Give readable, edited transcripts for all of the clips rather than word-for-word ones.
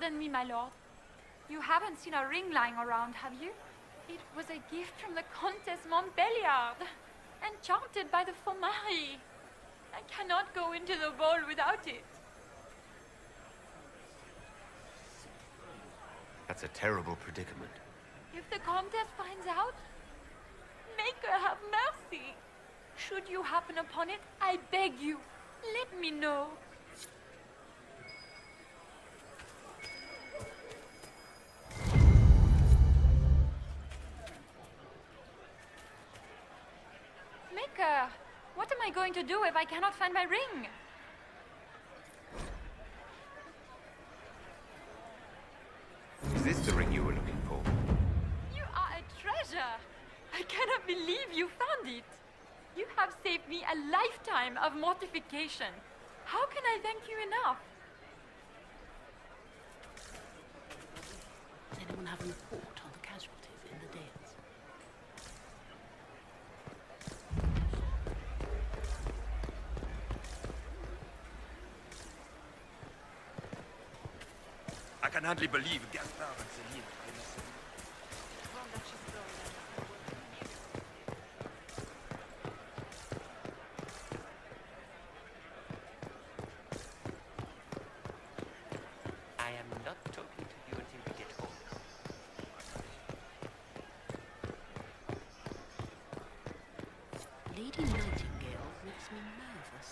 Pardon me, my lord. You haven't seen a ring lying around, have you? It was a gift from the Comtesse Montbéliard, enchanted by the Fomari. I cannot go into the ball without it. That's a terrible predicament. If the Comtesse finds out, make her have mercy. Should you happen upon it, I beg you, let me know. Maker, what am I going to do if I cannot find my ring? Is this the ring you were looking for? You are a treasure. I cannot believe you found it. You have saved me a lifetime of mortification. How can I thank you enough? Does anyone have a report on the casualties in the Dales? I can hardly believe Gaspard and Céline. I am not talking to you until we get home. Lady Nightingale makes me nervous.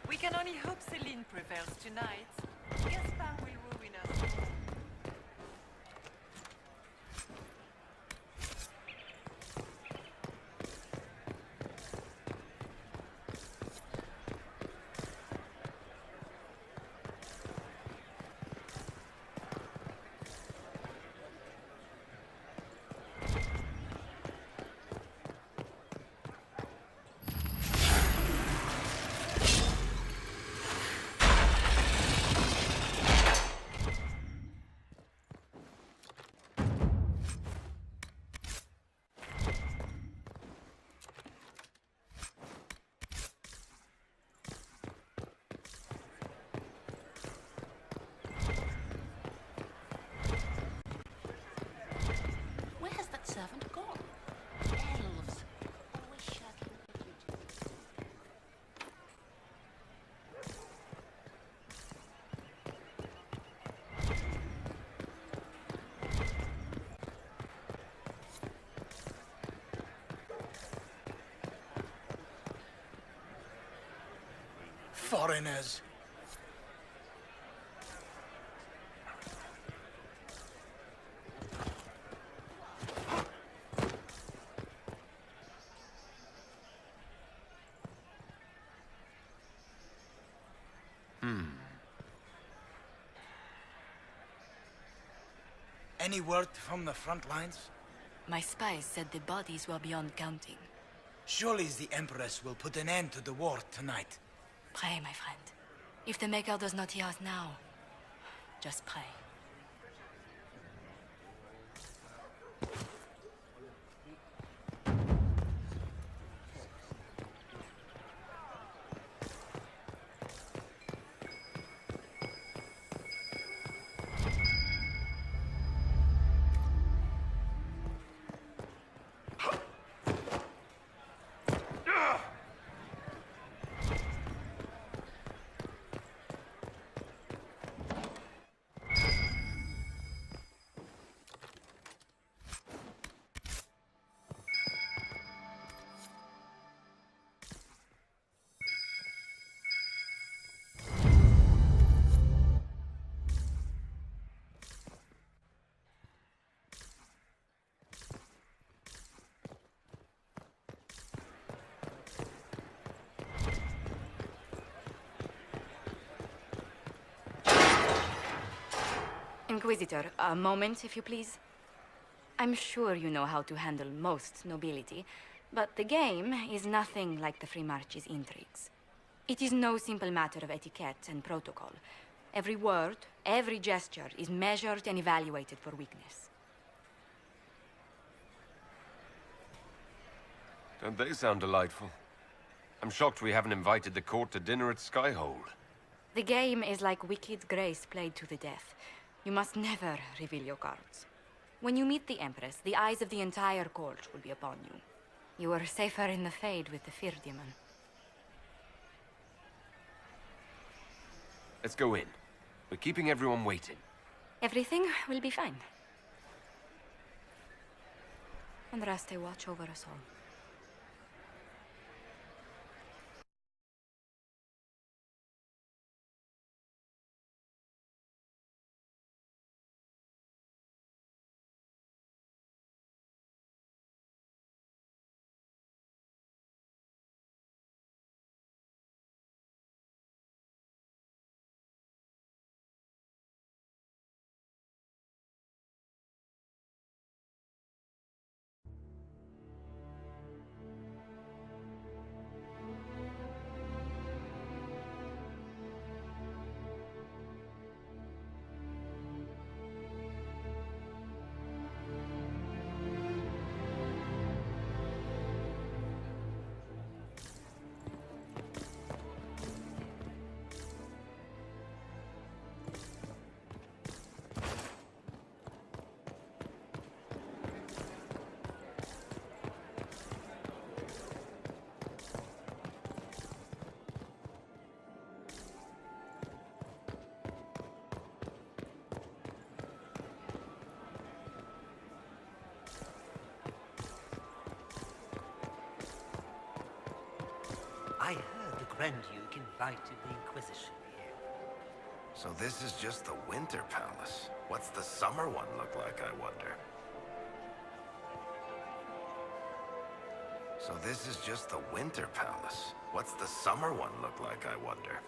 We can only hope Céline prevails tonight. Gaspard will ruin us. Where has that servant gone? Elves. Always shirking their duty. Foreigners. Any word from the front lines? My spies said the bodies were beyond counting. Surely the Empress will put an end to the war tonight. Pray, my friend. If the Maker does not hear us now, just pray. Inquisitor, a moment, if you please. I'm sure you know how to handle most nobility, but the game is nothing like the Free March's intrigues. It is no simple matter of etiquette and protocol. Every word, every gesture is measured and evaluated for weakness. Don't they sound delightful? I'm shocked we haven't invited the court to dinner at Skyhold. The game is like Wicked Grace played to the death. You must never reveal your cards. When you meet the Empress, the eyes of the entire court will be upon you. You are safer in the Fade with the Fear Demon. Let's go in. We're keeping everyone waiting. Everything will be fine. Andraste, watch over us all. I heard the Grand Duke invited the Inquisition here. So this is just the Winter Palace. What's the summer one look like, I wonder? So this is just the Winter Palace. What's the summer one look like, I wonder?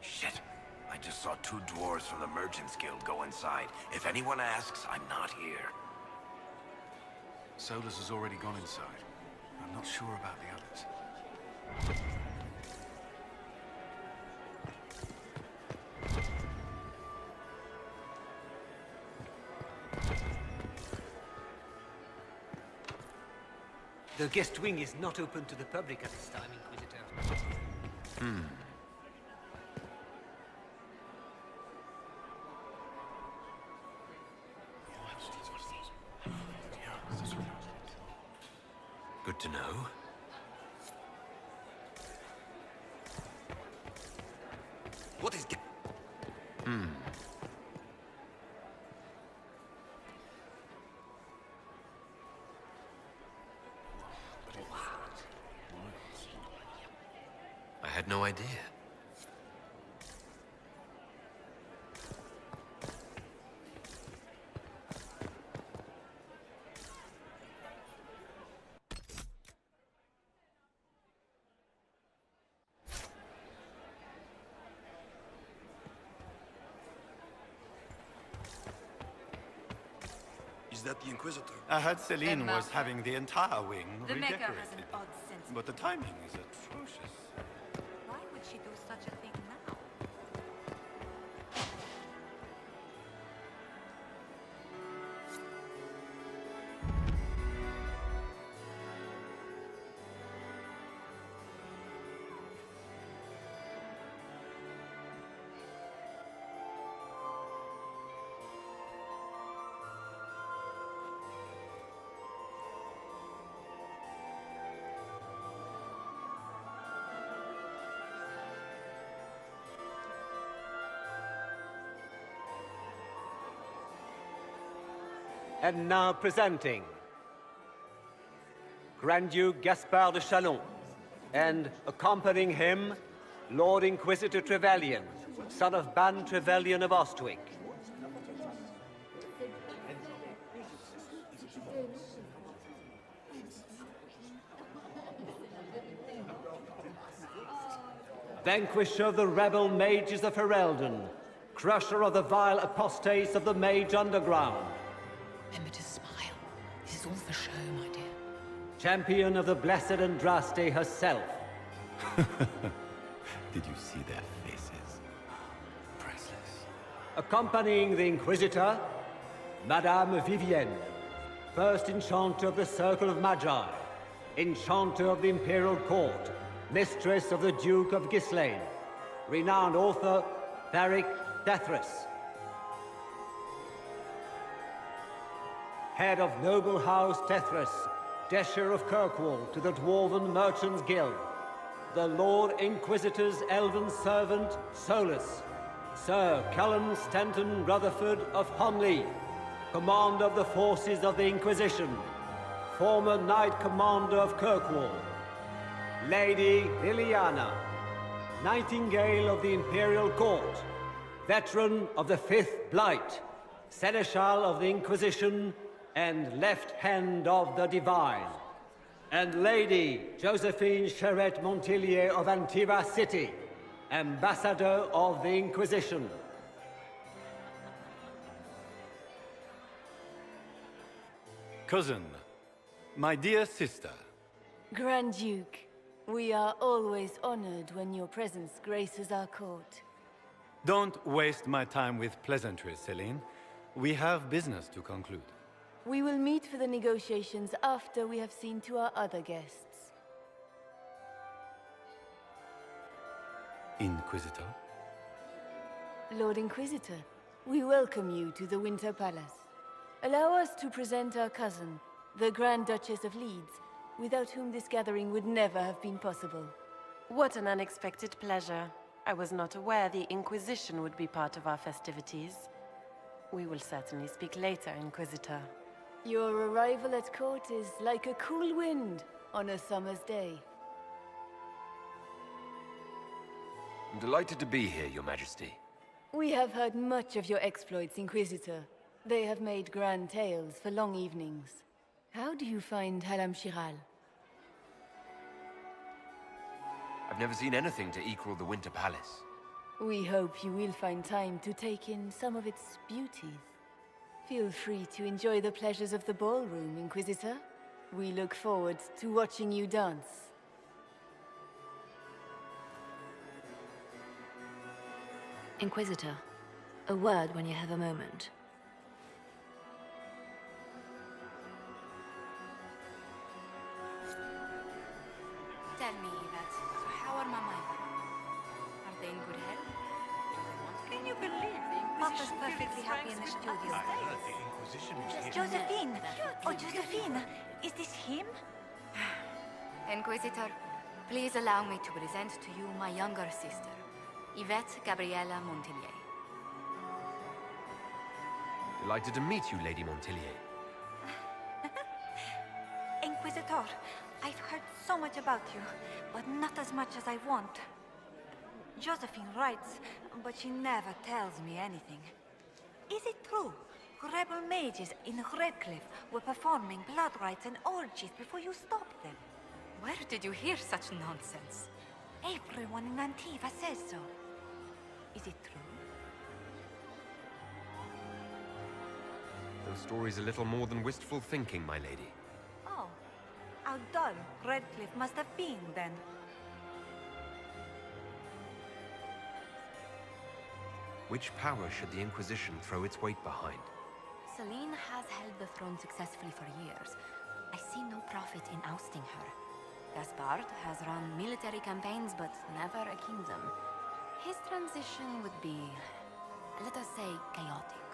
Shit. I just saw two dwarves from the Merchants Guild go inside. If anyone asks, I'm not here. Solus has already gone inside. I'm not sure about the others. The guest wing is not open to the public at this time, Inquisitor. Good to know. What is... I had no idea. Is that the Inquisitor? I heard Celine Emma. was having the entire wing The Maker redecorated. has an odd sense. But the timing is atrocious. Why would she do such a thing now? And now presenting Grand Duke Gaspard de Chalon, and accompanying him, Lord Inquisitor Trevelyan, son of Ban Trevelyan of Ostwick. vanquisher of the rebel mages of Ferelden, crusher of the vile apostates of the mage underground, Remember to smile. This is all for show, my dear. champion of the blessed Andraste herself. Did you see their faces? Priceless. Accompanying the Inquisitor, Madame Vivienne, first Enchanter of the Circle of Magi, Enchanter of the Imperial Court, Mistress of the Duke of Ghislaine, renowned author Tharic Dethras, head of Noble House Dethras, Desher of Kirkwall to the Dwarven Merchants Guild, the Lord Inquisitor's elven servant Solus, Sir Callum Stanton Rutherford of Honleith, Commander of the Forces of the Inquisition, former Knight Commander of Kirkwall, Lady Liliana, Nightingale of the Imperial Court, veteran of the Fifth Blight, Seneschal of the Inquisition, and Left Hand of the Divine, and Lady Josephine Charette Montillier of Antiva City, Ambassador of the Inquisition. Cousin, my dear sister. Grand Duke, we are always honored when your presence graces our court. Don't waste my time with pleasantries, Celine. We have business to conclude. We will meet for the negotiations after we have seen to our other guests. Inquisitor? Lord Inquisitor, we welcome you to the Winter Palace. Allow us to present our cousin, the Grand Duchess of Leeds, without whom this gathering would never have been possible. What an unexpected pleasure. I was not aware the Inquisition would be part of our festivities. We will certainly speak later, Inquisitor. Your arrival at court is like a cool wind on a summer's day. I'm delighted to be here, Your Majesty. We have heard much of your exploits, Inquisitor. They have made grand tales for long evenings. How do you find Halam Shiral? I've never seen anything to equal the Winter Palace. We hope you will find time to take in some of its beauties. Feel free to enjoy the pleasures of the ballroom, Inquisitor. We look forward to watching you dance. Inquisitor, a word when you have a moment. Tell me, Yvette, how are Mama? Are they in good health? Can you believe the Papa's Inquisition perfectly happy in the studio. Josephine! Oh, Josephine! Is this him? Inquisitor, please allow me to present to you my younger sister, Yvette Gabriella Montillier. Delighted to meet you, Lady Montillier. Inquisitor, I've heard so much about you, but not as much as I want. Josephine writes, but she never tells me anything. Is it true? Rebel mages in Redcliffe were performing blood rites and orgies before you stopped them. Where did you hear such nonsense? Everyone in Antiva says so. Is it true? Those stories a little more than wistful thinking, my lady. Oh, how dull Redcliffe must have been then. Which power should the Inquisition throw its weight behind? Celine has held the throne successfully for years. I see no profit in ousting her. Gaspard has run military campaigns, but never a kingdom. His transition would be, let us say, chaotic.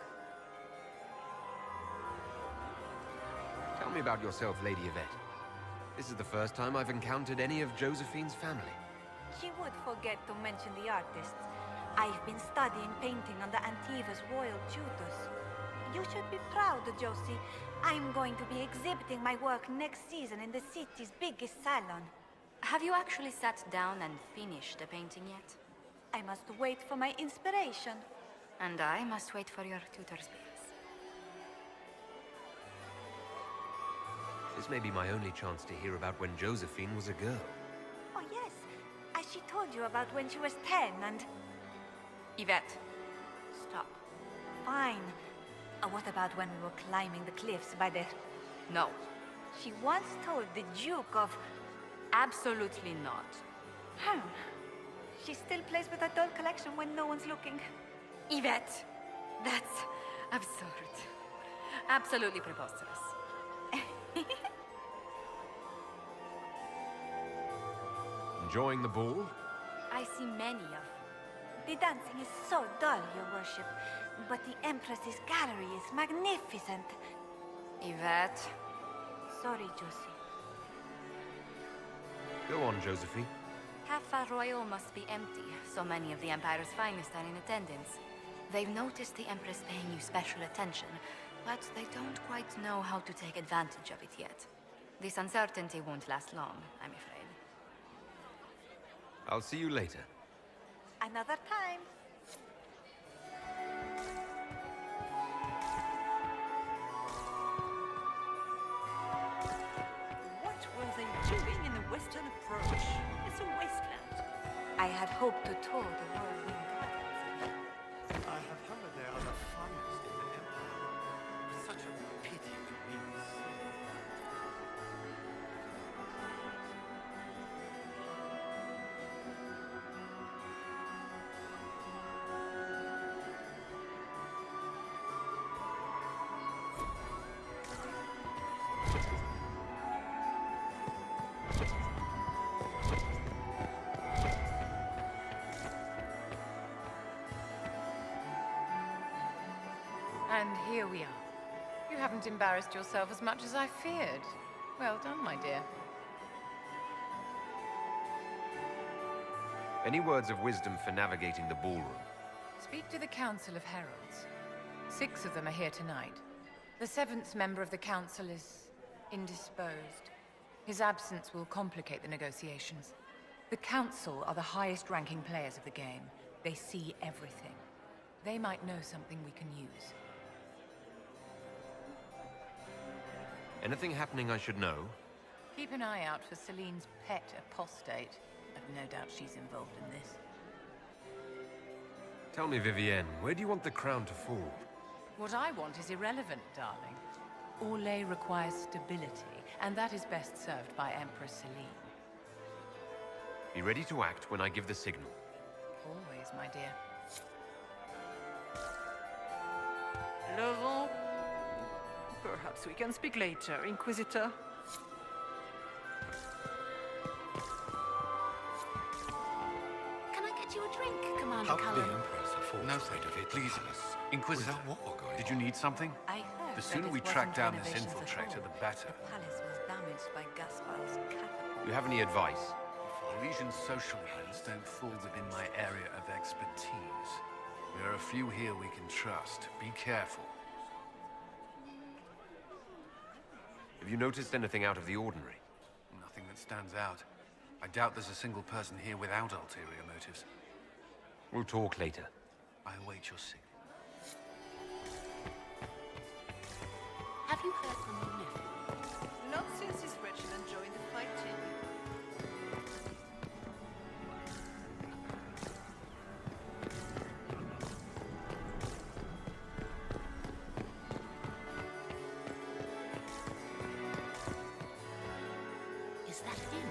Tell me about yourself, Lady Yvette. This is the first time I've encountered any of Josephine's family. She would forget to mention the artists. I've been studying painting under Antiva's royal tutors. You should be proud, Josie. I'm going to be exhibiting my work next season in the city's biggest salon. Have you actually sat down and finished the painting yet? I must wait for my inspiration. And I must wait for your tutor's bills. This may be my only chance to hear about when Josephine was a girl. Oh yes, I She told you about when she was 10 and... Yvette, stop. Fine. What about when we were climbing the cliffs by the... No. She once told the Duke of... Absolutely not. Huh. She still plays with her doll collection when no one's looking. Yvette, that's absurd. Absolutely preposterous. Enjoying the ball? I see many of. The dancing is so dull, Your Worship. But the Empress's gallery is magnificent. Yvette. Sorry, Josie. Go on, Josephine. Half Royal must be empty. So many of the Empire's finest are in attendance. They've noticed the Empress paying you special attention, but they don't quite know how to take advantage of it yet. This uncertainty won't last long, I'm afraid. I'll see you later. Another time. What were they doing in the western approach? It's a wasteland. I had hoped to tour the whirlwind gardens. I have heard they are the finest in the Empire. Such a pity to be missing. And here we are. You haven't embarrassed yourself as much as I feared. Well done, my dear. Any words of wisdom for navigating the ballroom? Speak to the Council of Heralds. 6 of them are here tonight. The 7th member of the Council is indisposed. His absence will complicate the negotiations. The Council are the highest-ranking players of the game. They see everything. They might know something we can use. Anything happening I should know? Keep an eye out for Celine's pet apostate. I've no doubt she's involved in this. Tell me, Vivienne, where do you want the crown to fall? What I want is irrelevant, darling. Orlais requires stability, and that is best served by Empress Celine. Be ready to act when I give the signal. Always, my dear. Laurent? Perhaps we can speak later, Inquisitor. Can I get you a drink, Commander How could Cullen? the Empress afford No, to stay to Sir, Vic please. Palace? Inquisitor, Without war going did on? you need something? I heard The that sooner it we wasn't track down this renovations at infiltrator, all. the better. The palace was damaged by Gaspar's catapult. You have any advice? The Legion's social plans don't fall within my area of expertise. There are a few here we can trust. Be careful. Have you noticed anything out of the ordinary? Nothing that stands out. I doubt there's a single person here without ulterior motives. We'll talk later. I await your signal. Have you heard from your nephew? Not since his regiment joined the fight team. Is that him?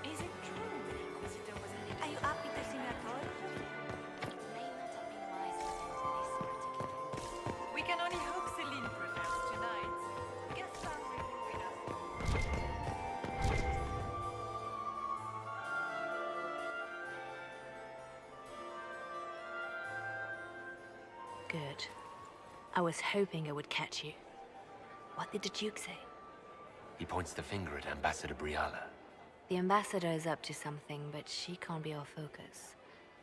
Is it true the Inquisitor was in it? Are you happy to see me at all? It may not have been wise to use this particular way. We can only hope Celine prevails tonight. Gaspar will be with us. Good. I was hoping I would catch you. What did the Duke say? He points the finger at Ambassador Briala. The ambassador is up to something, but she can't be our focus.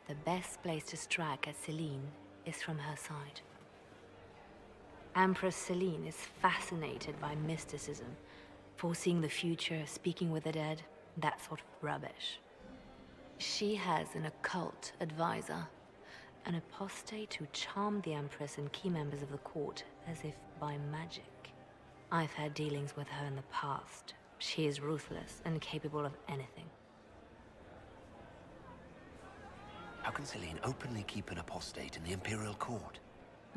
The best place to strike at Celine is from her side. Empress Celine is fascinated by mysticism, foreseeing the future, speaking with the dead, that sort of rubbish. She has an occult advisor, an apostate who charmed the Empress and key members of the court as if by magic. I've had dealings with her in the past. She is ruthless and capable of anything. How can Celine openly keep an apostate in the Imperial Court?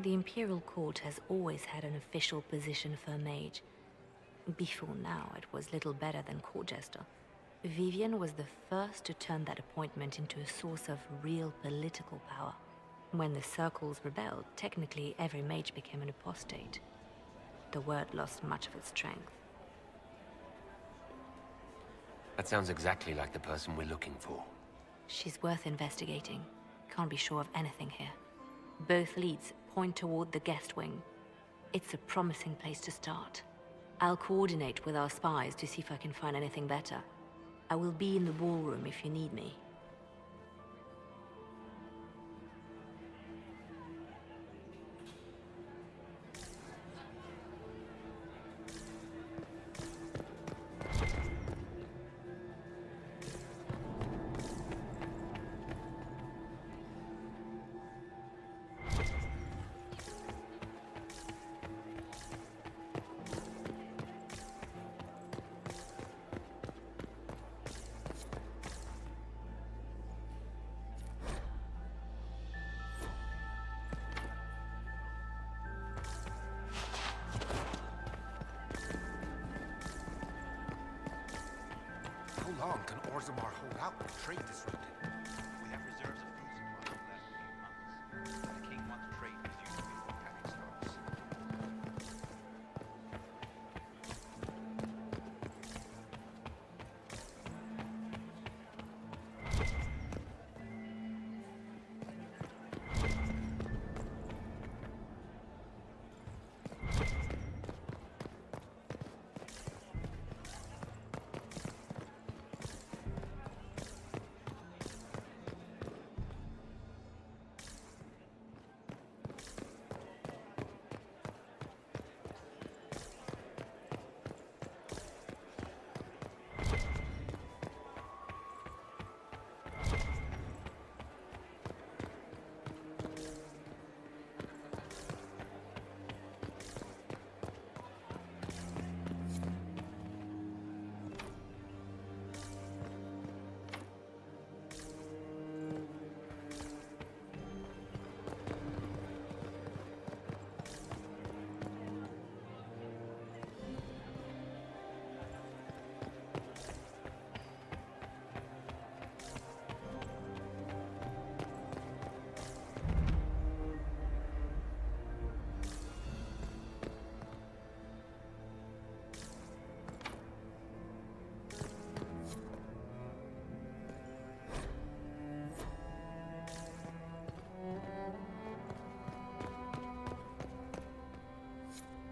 The Imperial Court has always had an official position for a mage. Before now, it was little better than court jester. Vivian was the first to turn that appointment into a source of real political power. When the circles rebelled, technically every mage became an apostate. The word lost much of its strength. That sounds exactly like the person we're looking for. She's worth investigating. Can't be sure of anything here. Both leads point toward the guest wing. It's a promising place to start. I'll coordinate with our spies to see if I can find anything better. I will be in the ballroom if you need me. How long can Orzammar hold out with trade disrupted? We have reserves of food supplies left a few months. The king wants trade resumed before panic starts.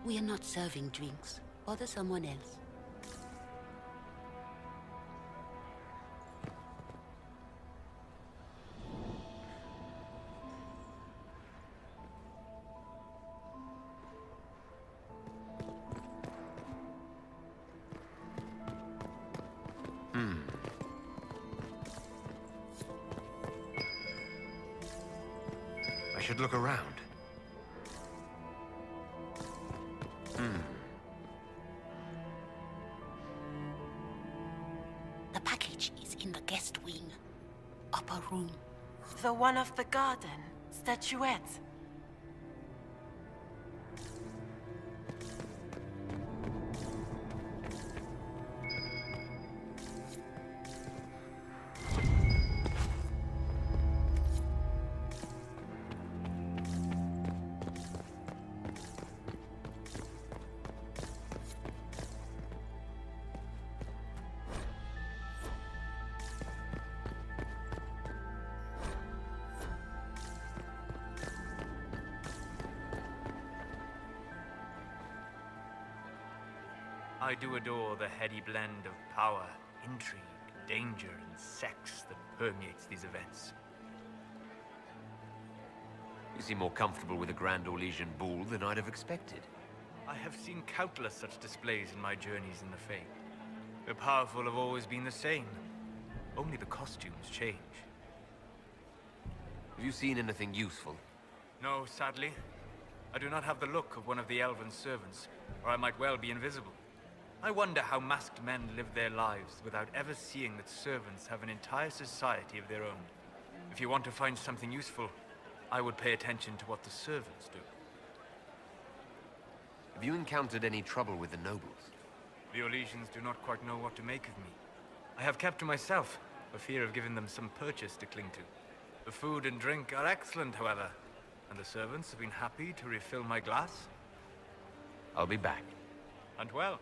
We are not serving drinks. Bother someone else. I should look around. The package is in the guest wing. Upper room. The one of the garden. Statuette. I do adore the heady blend of power, intrigue, danger, and sex that permeates these events. You seem more comfortable with a Grand Orlesian ball than I'd have expected. I have seen countless such displays in my journeys in the Fae. The powerful have always been the same. Only the costumes change. Have you seen anything useful? No, sadly. I do not have the look of one of the elven servants, or I might well be invisible. I wonder how masked men live their lives without ever seeing that servants have an entire society of their own. If you want to find something useful, I would pay attention to what the servants do. Have you encountered any trouble with the nobles? The Orlesians do not quite know what to make of me. I have kept to myself, for fear of giving them some purchase to cling to. The food and drink are excellent, however, and the servants have been happy to refill my glass. I'll be back. And well.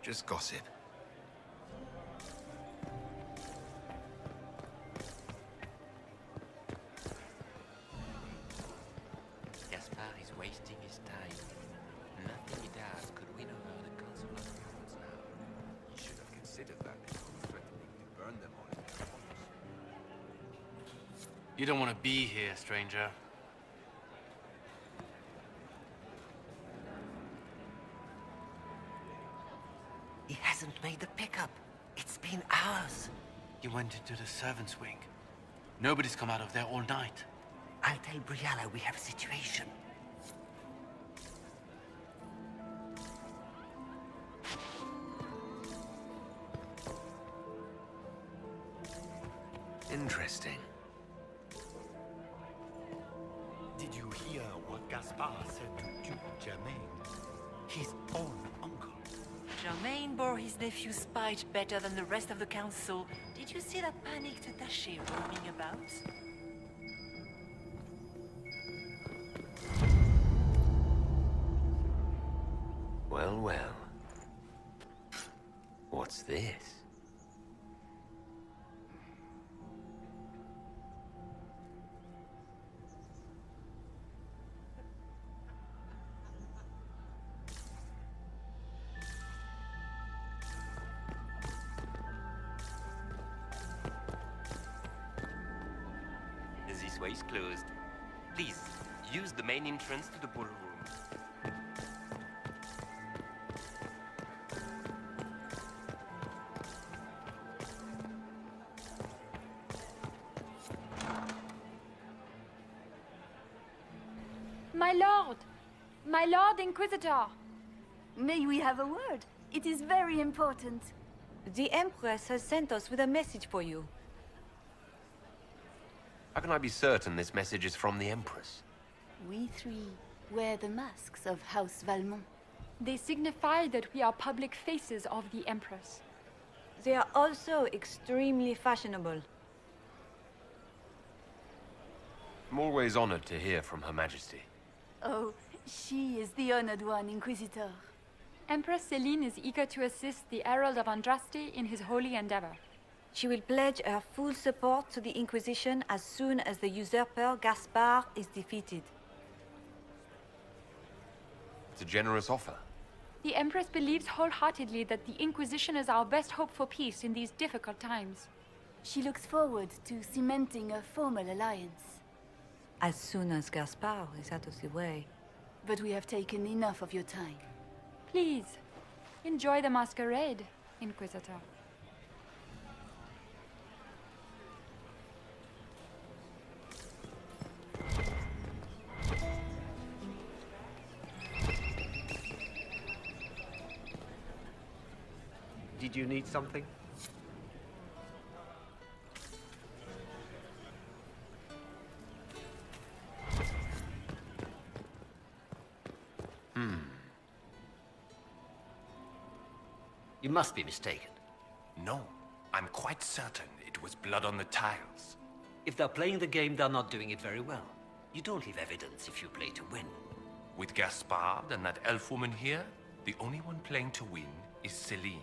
Just gossip. Gaspard is wasting his time. Nothing he does could win over the Council of Heralds now. You should have considered that before threatening to burn them all in their homes. You don't want to be here, stranger. He hasn't made the pickup. It's been hours. You went into the servants' wing. Nobody's come out of there all night. I'll tell Brianna we have a situation. Interesting. Did you hear what Gaspard said to Duke Germain? His own uncle. Germain bore his nephew's spite better than the rest of the council. Did you see that panicked attaché roaming about? Well, well. What's this? This way is closed. Please, use the main entrance to the ballroom. My lord! My lord Inquisitor! May we have a word? It is very important. The Empress has sent us with a message for you. How can I be certain this message is from the Empress? We three wear the masks of House Valmont. They signify that we are public faces of the Empress. They are also extremely fashionable. I'm always honored to hear from Her Majesty. Oh, she is the honored one, Inquisitor. Empress Celine is eager to assist the Herald of Andraste in his holy endeavor. She will pledge her full support to the Inquisition as soon as the usurper Gaspard is defeated. It's a generous offer. The Empress believes wholeheartedly that the Inquisition is our best hope for peace in these difficult times. She looks forward to cementing a formal alliance. As soon as Gaspard is out of the way. But we have taken enough of your time. Please, enjoy the masquerade, Inquisitor. Did you need something? You must be mistaken. No, I'm quite certain it was blood on the tiles. If they're playing the game, they're not doing it very well. You don't leave evidence if you play to win. With Gaspard and that elf woman here, the only one playing to win is Celine.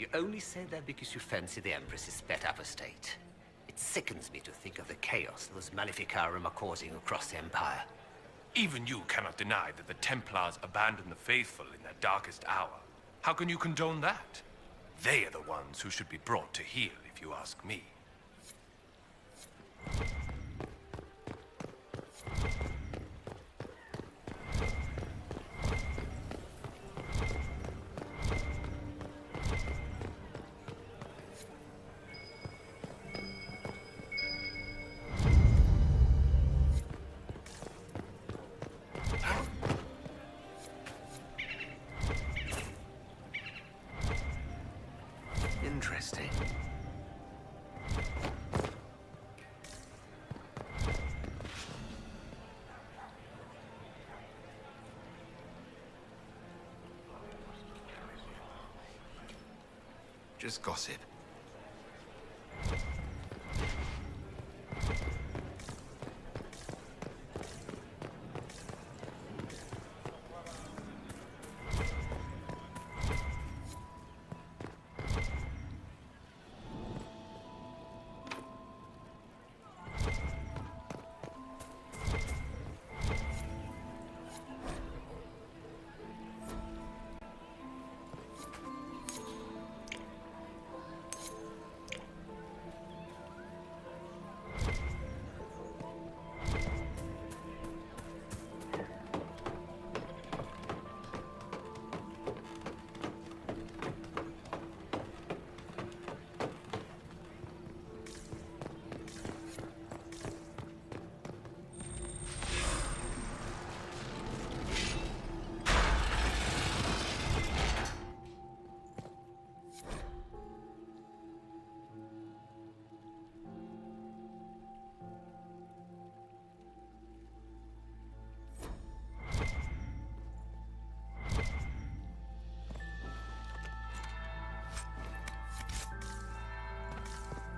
You only say that because you fancy the Empress's sped up estate. It sickens me to think of the chaos those Maleficarum are causing across the Empire. Even you cannot deny that the Templars abandoned the faithful in their darkest hour. How can you condone that? They are the ones who should be brought to heel, if you ask me. Interesting. Just gossip.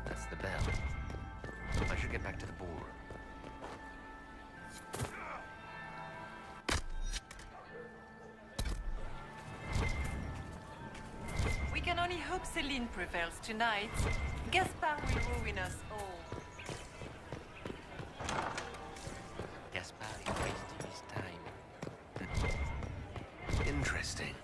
That's the bell. I should get back to the ballroom. We can only hope Celine prevails tonight. Gaspard will ruin us all. Gaspard is wasting his time. Interesting.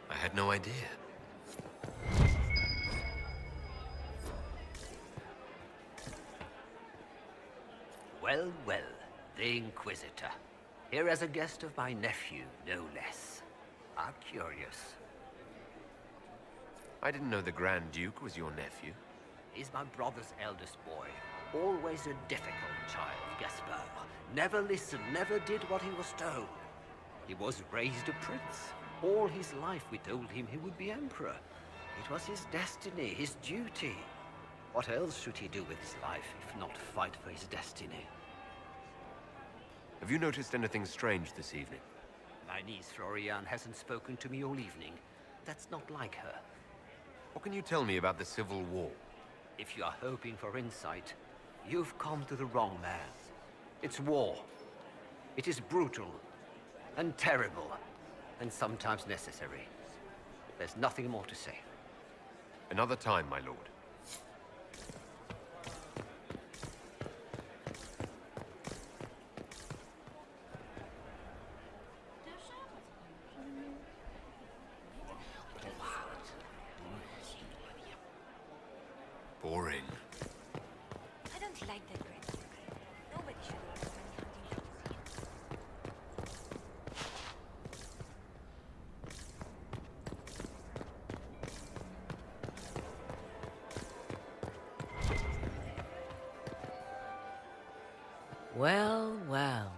I had no idea. Well, well, the Inquisitor. Here as a guest of my nephew, no less. I'm curious. I didn't know the Grand Duke was your nephew. He's my brother's eldest boy. Always a difficult child, Gaspard. Never listened, never did what he was told. He was raised a prince. All his life we told him he would be emperor. It was his destiny, his duty. What else should he do with his life if not fight for his destiny? Have you noticed anything strange this evening? My niece Floriane hasn't spoken to me all evening. That's not like her. What can you tell me about the Civil War? If you are hoping for insight, you've come to the wrong man. It's war. It is brutal, and terrible, and sometimes necessary. There's nothing more to say. Another time, my lord. Boring. I don't like that great. Nobody should have money Well, well.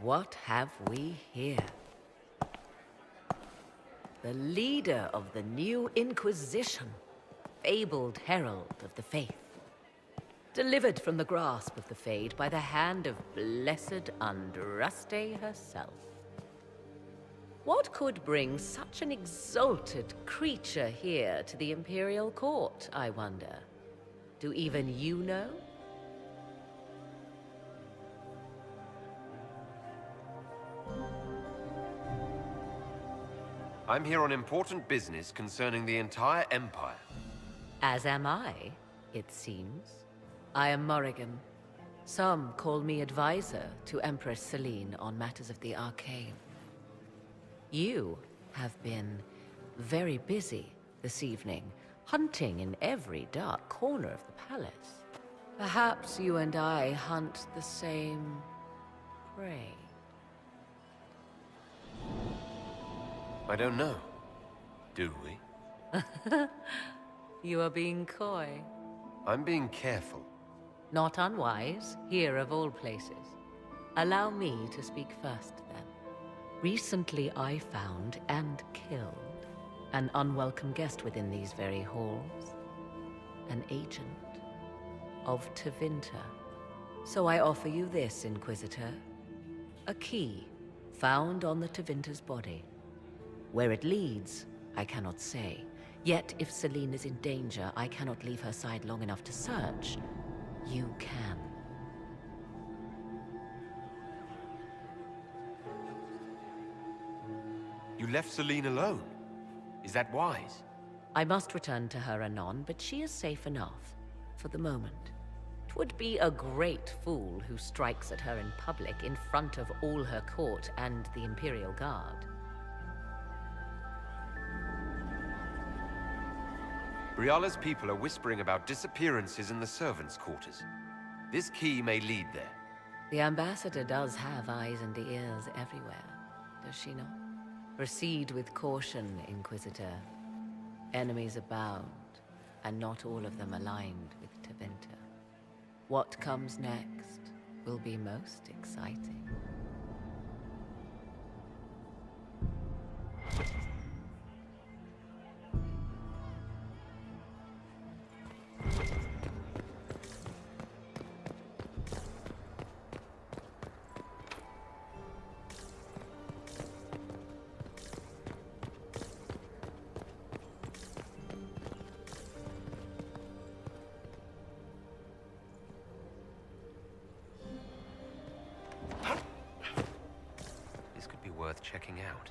What have we here? The leader of the new Inquisition, fabled herald of the faith. Delivered from the grasp of the Fade by the hand of blessed Andraste herself. What could bring such an exalted creature here to the Imperial Court, I wonder? Do even you know? I'm here on important business concerning the entire Empire. As am I, it seems. I am Morrigan. Some call me advisor to Empress Celine on matters of the arcane. You have been very busy this evening, hunting in every dark corner of the palace. Perhaps you and I hunt the same prey. I don't know. Do we? You are being coy. I'm being careful. Not unwise, here of all places. Allow me to speak first, then. Recently I found and killed an unwelcome guest within these very halls. An agent of Tevinter. So I offer you this, Inquisitor. A key found on the Tevinter's body. Where it leads, I cannot say. Yet, if Celine is in danger, I cannot leave her side long enough to search. You can. You left Celine alone. Is that wise? I must return to her anon, but she is safe enough, for the moment. 'Twould be a great fool who strikes at her in public in front of all her court and the Imperial Guard. Briala's people are whispering about disappearances in the servants' quarters. This key may lead there. The ambassador does have eyes and ears everywhere, does she not? Proceed with caution, Inquisitor. Enemies abound, and not all of them aligned with Tevinter. What comes next will be most exciting. Worth checking out.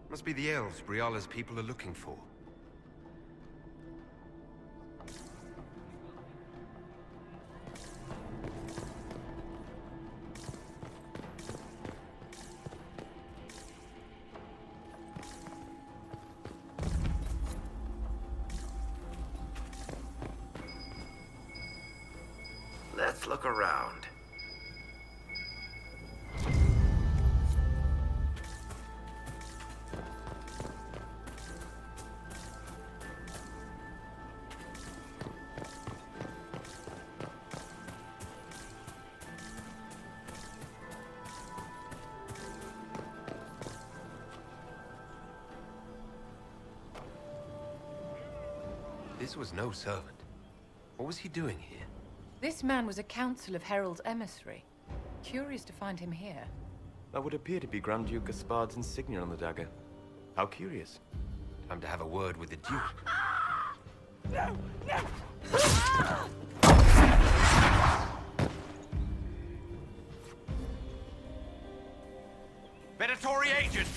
Must be the elves Briala's people are looking for. Let's look around. This was no servant. What was he doing here? This man was a Council of Herald's emissary. Curious to find him here. That would appear to be Grand Duke Gaspard's insignia on the dagger. How curious. Time to have a word with the Duke. No! No! Predatory agent!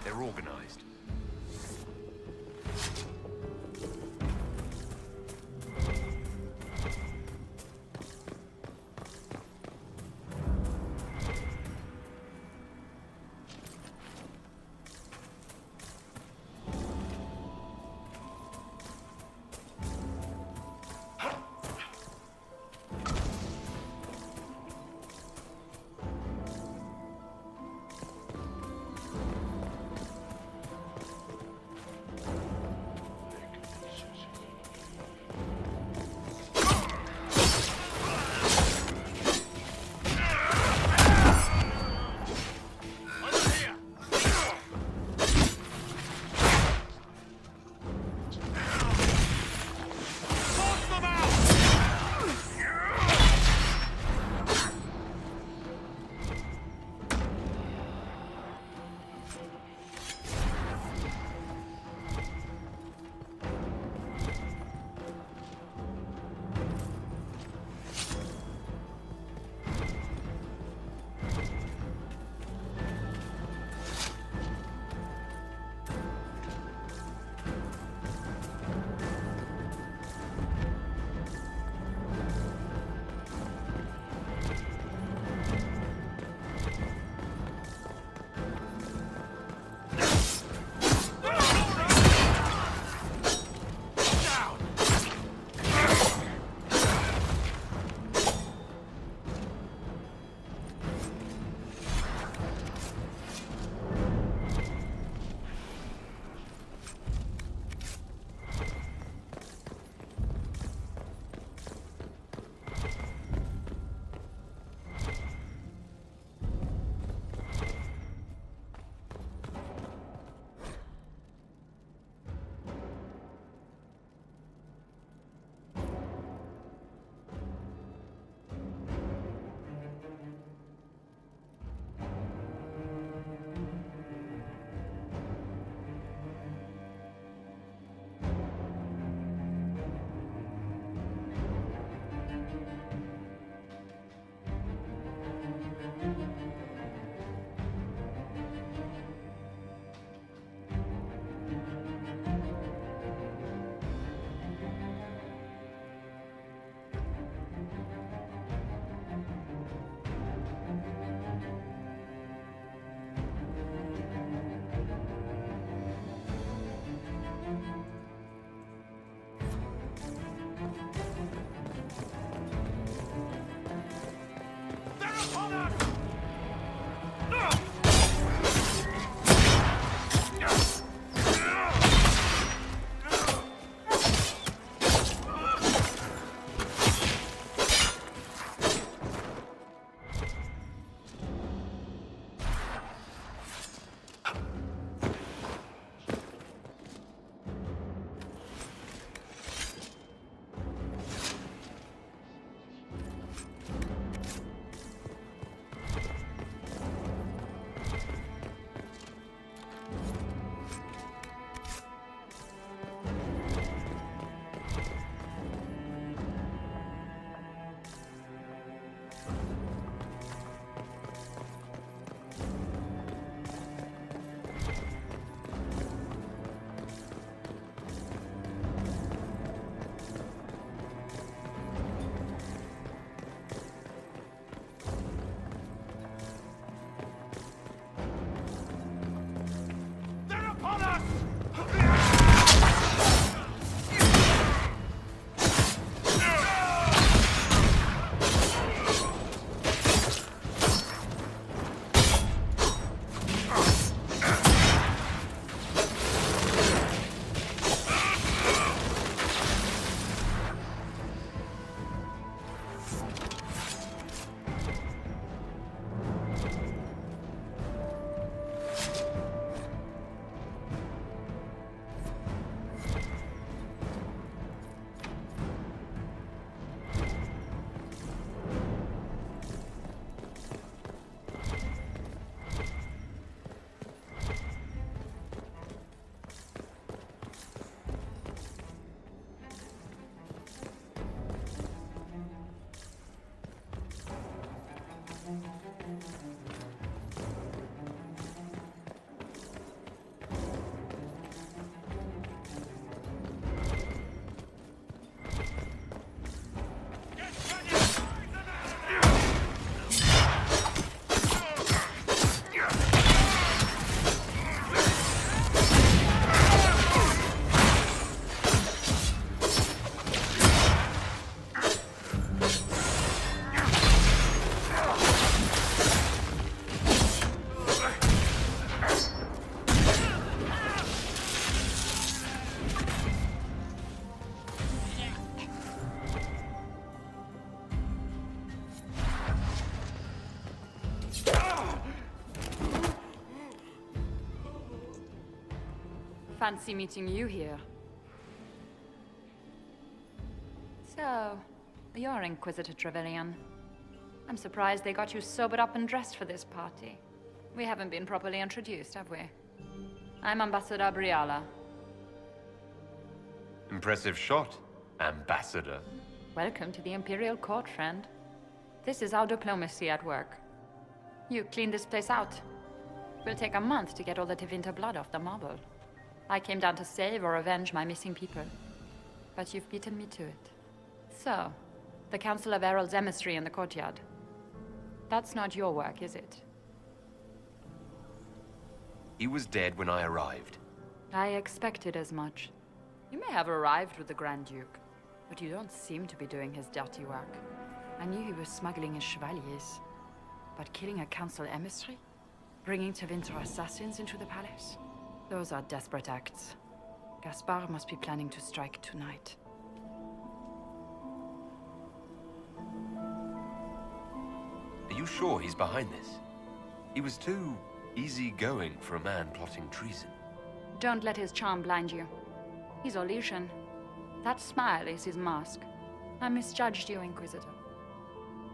They're organized. fancy meeting you here. So, you're Inquisitor Trevelyan. I'm surprised they got you sobered up and dressed for this party. We haven't been properly introduced, have we? I'm Ambassador Briala. Impressive shot, Ambassador. Welcome to the Imperial Court, friend. This is our diplomacy at work. You cleaned this place out. Will take a month to get all the Tevinter blood off the marble. I came down to save or avenge my missing people. But you've beaten me to it. So, the Council of Herald's emissary in the courtyard. That's not your work, is it? He was dead when I arrived. I expected as much. You may have arrived with the Grand Duke, but you don't seem to be doing his dirty work. I knew he was smuggling his chevaliers. But killing a council emissary? Bringing Tevinter assassins into the palace? Those are desperate acts. Gaspard must be planning to strike tonight. Are you sure he's behind this? He was too easygoing for a man plotting treason. Don't let his charm blind you. He's Orlesian. That smile is his mask. I misjudged you, Inquisitor.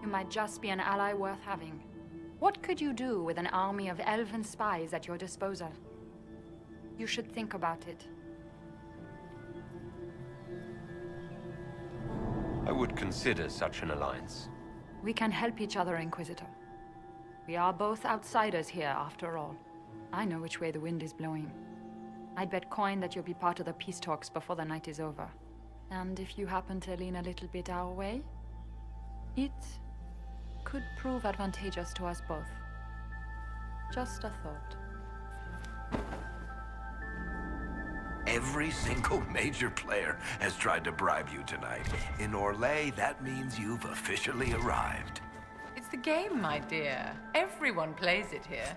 You might just be an ally worth having. What could you do with an army of elven spies at your disposal? You should think about it. I would consider such an alliance. We can help each other, Inquisitor. We are both outsiders here, after all. I know which way the wind is blowing. I'd bet coin that you'll be part of the peace talks before the night is over. And if you happen to lean a little bit our way, it could prove advantageous to us both. Just a thought. Every single major player has tried to bribe you tonight. In Orlais, that means you've officially arrived. It's the game, my dear. Everyone plays it here.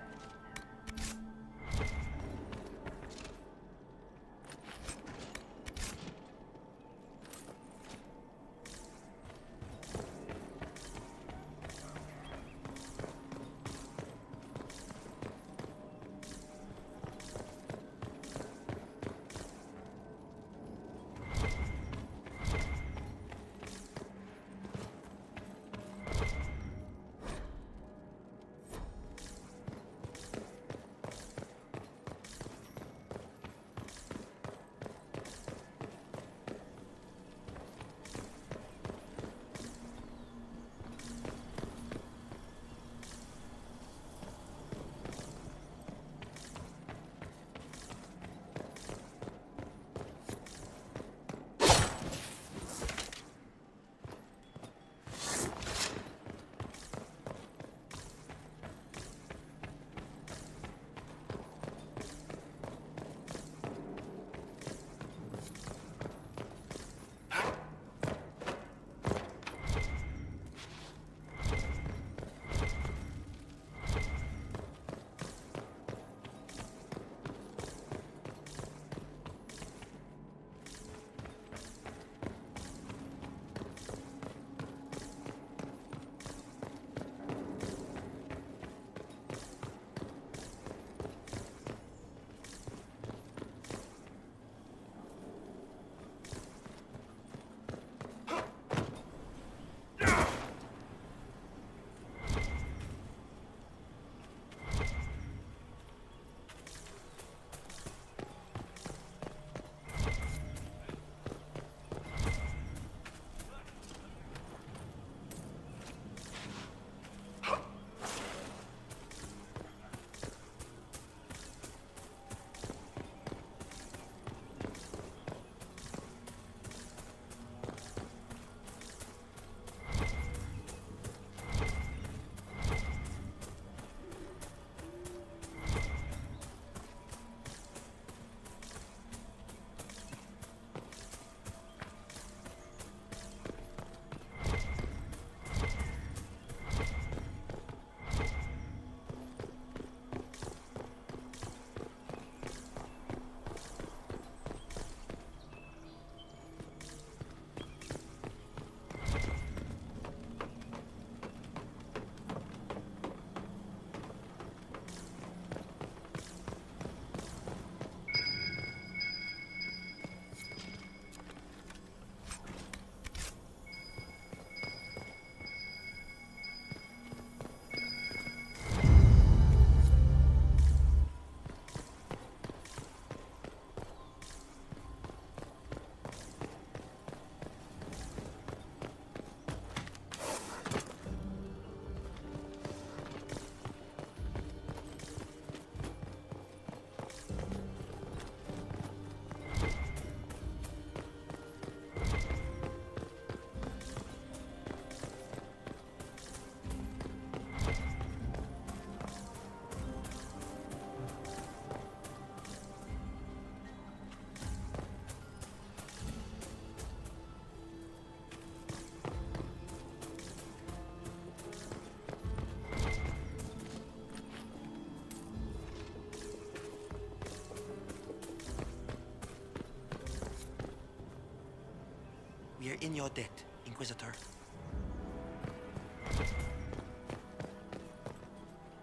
We're in your debt, Inquisitor.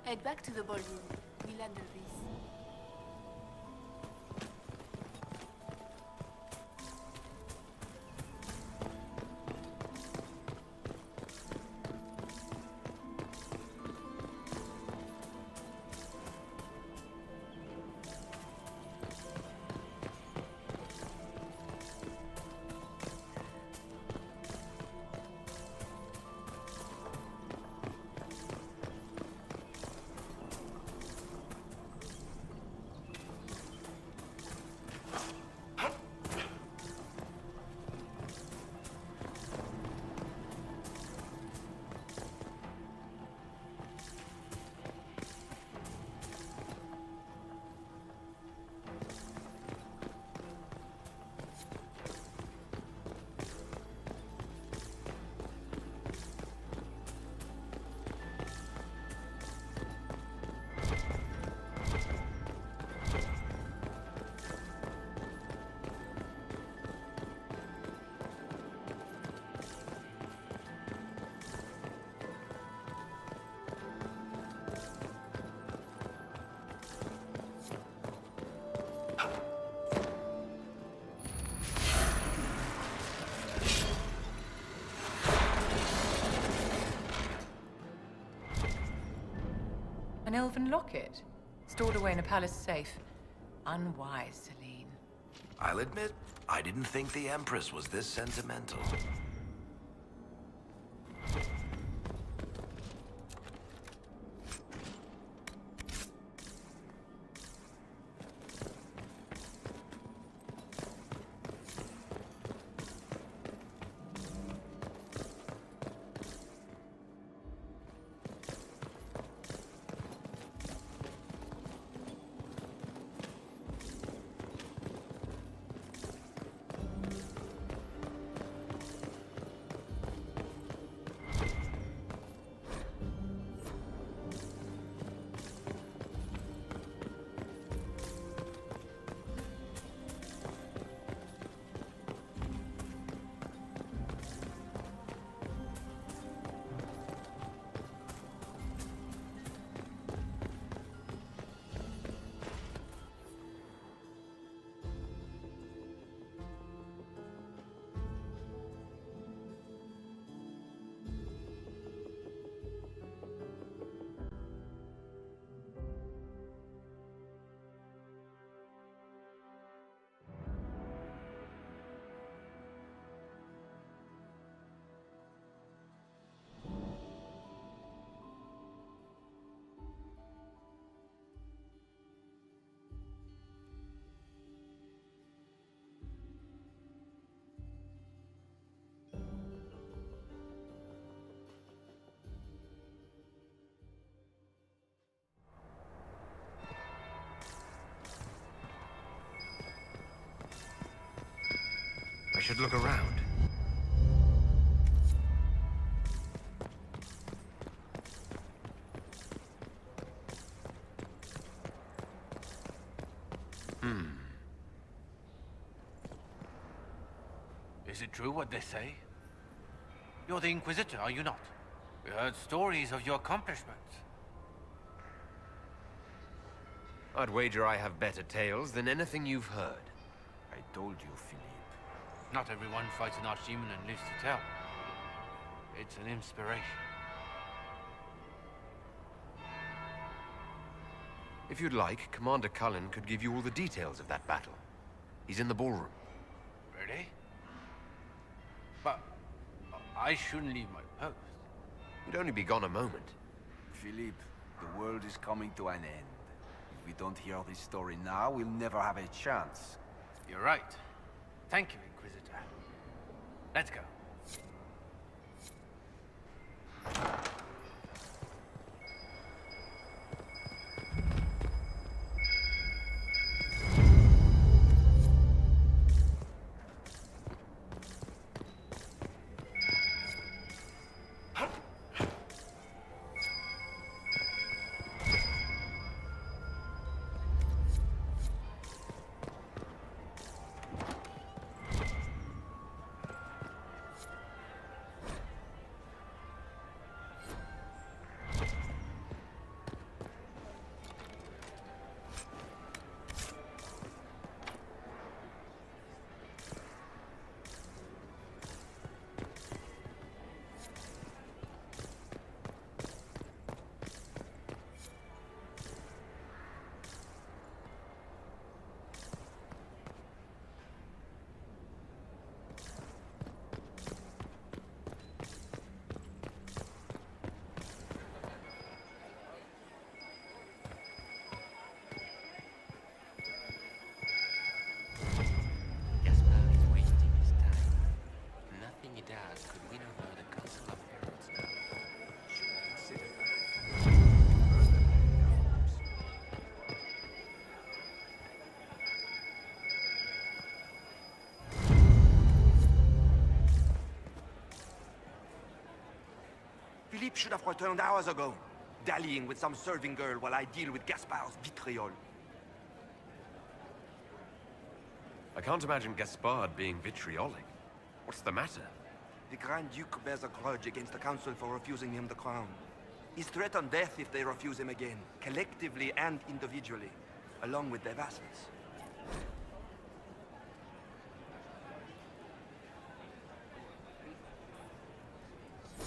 Head back to the ballroom. We'll handle this. An elven locket, stored away in a palace safe. Unwise, Celine. I'll admit, I didn't think the Empress was this sentimental. I should look around. Is it true what they say? You're the Inquisitor, are you not? We heard stories of your accomplishments. I'd wager I have better tales than anything you've heard. I told you, Philippe. Not everyone fights an archdemon and lives to tell. It's an inspiration. If you'd like, Commander Cullen could give you all the details of that battle. He's in the ballroom. Really? But I shouldn't leave my post. You'd only be gone a moment. Philippe, the world is coming to an end. If we don't hear this story now, we'll never have a chance. You're right. Thank you, Inquisitor. Let's go. ship should have returned hours ago, dallying with some serving girl while I deal with Gaspard's vitriol. I can't imagine Gaspard being vitriolic. What's the matter? The Grand Duke bears a grudge against the Council for refusing him the crown. He's threatened death if they refuse him again, collectively and individually, along with their vassals.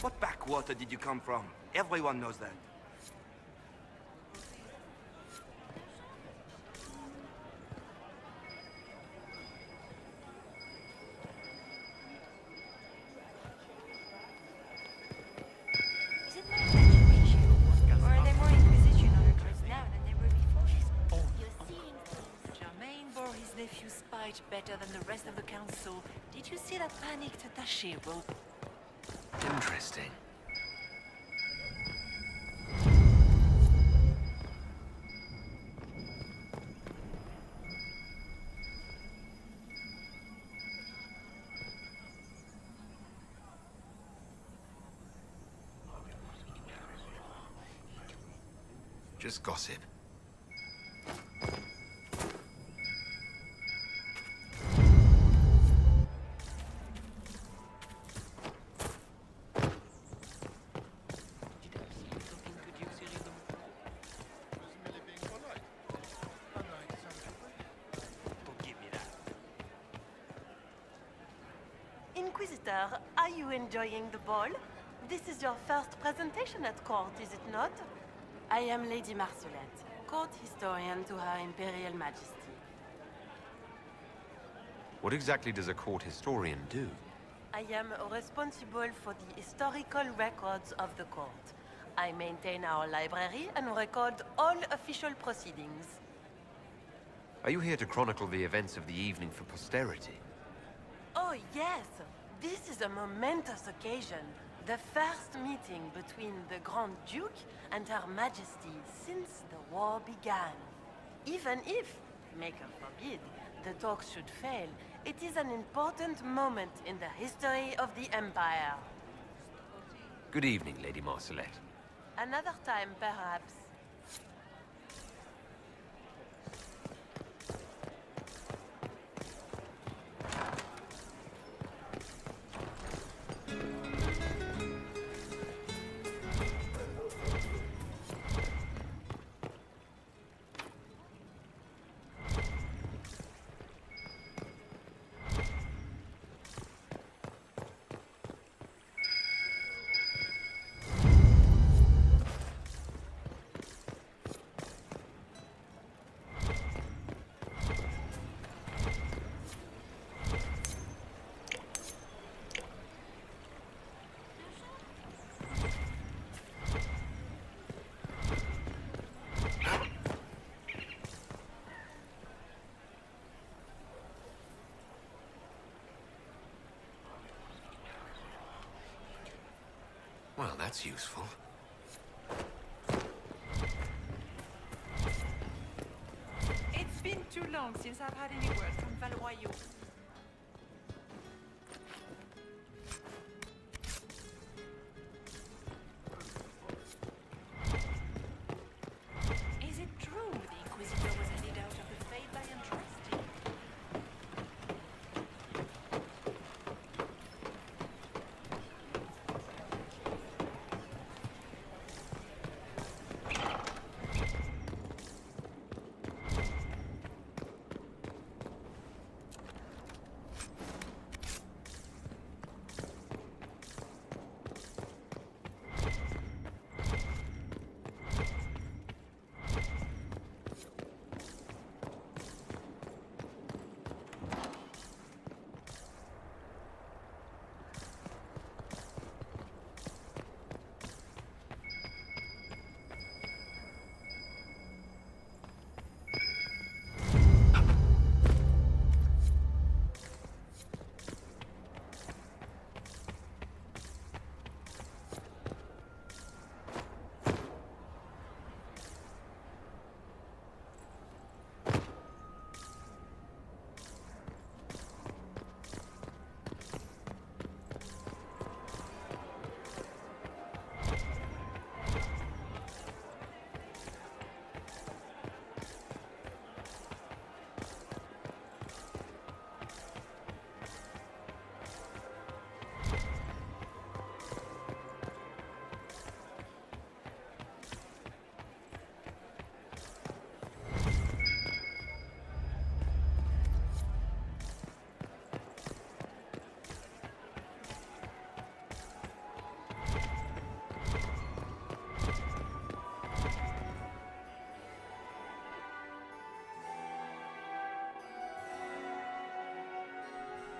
What backwater did you come from? Everyone knows that. Is it my imagination? Or are they more Inquisition auditors now than they were before? You're seeing things. Germain bore his nephew's spite better than the rest of the council. Did you see that panicked attaché rope? Interesting. Just gossip. Inquisitor, are you enjoying the ball? This is your first presentation at court, is it not? I am Lady Marcelette, court historian to Her Imperial Majesty. What exactly does a court historian do? I am responsible for the historical records of the court. I maintain our library and record all official proceedings. Are you here to chronicle the events of the evening for posterity? Oh, yes. This is a momentous occasion. The first meeting between the Grand Duke and Her Majesty since the war began. Even if, Maker forbid, the talks should fail, it is an important moment in the history of the Empire. Good evening, Lady Marcelette. Another time, perhaps. Well, that's useful. It's been too long since I've had any word from Valois. Is it true the Inquisitor was headed out of the Fade by Untrusting?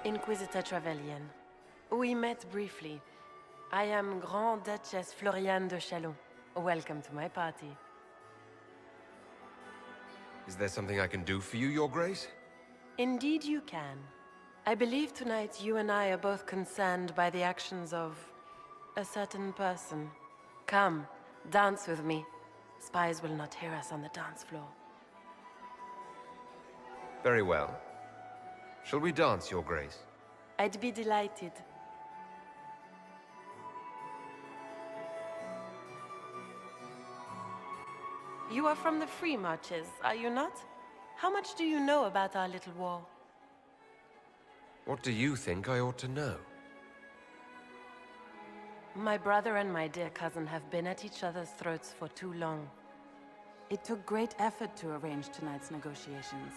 Inquisitor Trevelyan. We met briefly. I am Grand Duchess Floriane de Chalon. Welcome to my party. Is there something I can do for you, Your Grace? Indeed you can. I believe tonight you and I are both concerned by the actions of a certain person. Come, dance with me. Spies will not hear us on the dance floor. Very well. Shall we dance, Your Grace? I'd be delighted. You are from the Free Marches, are you not? How much do you know about our little war? What do you think I ought to know? My brother and my dear cousin have been at each other's throats for too long. It took great effort to arrange tonight's negotiations.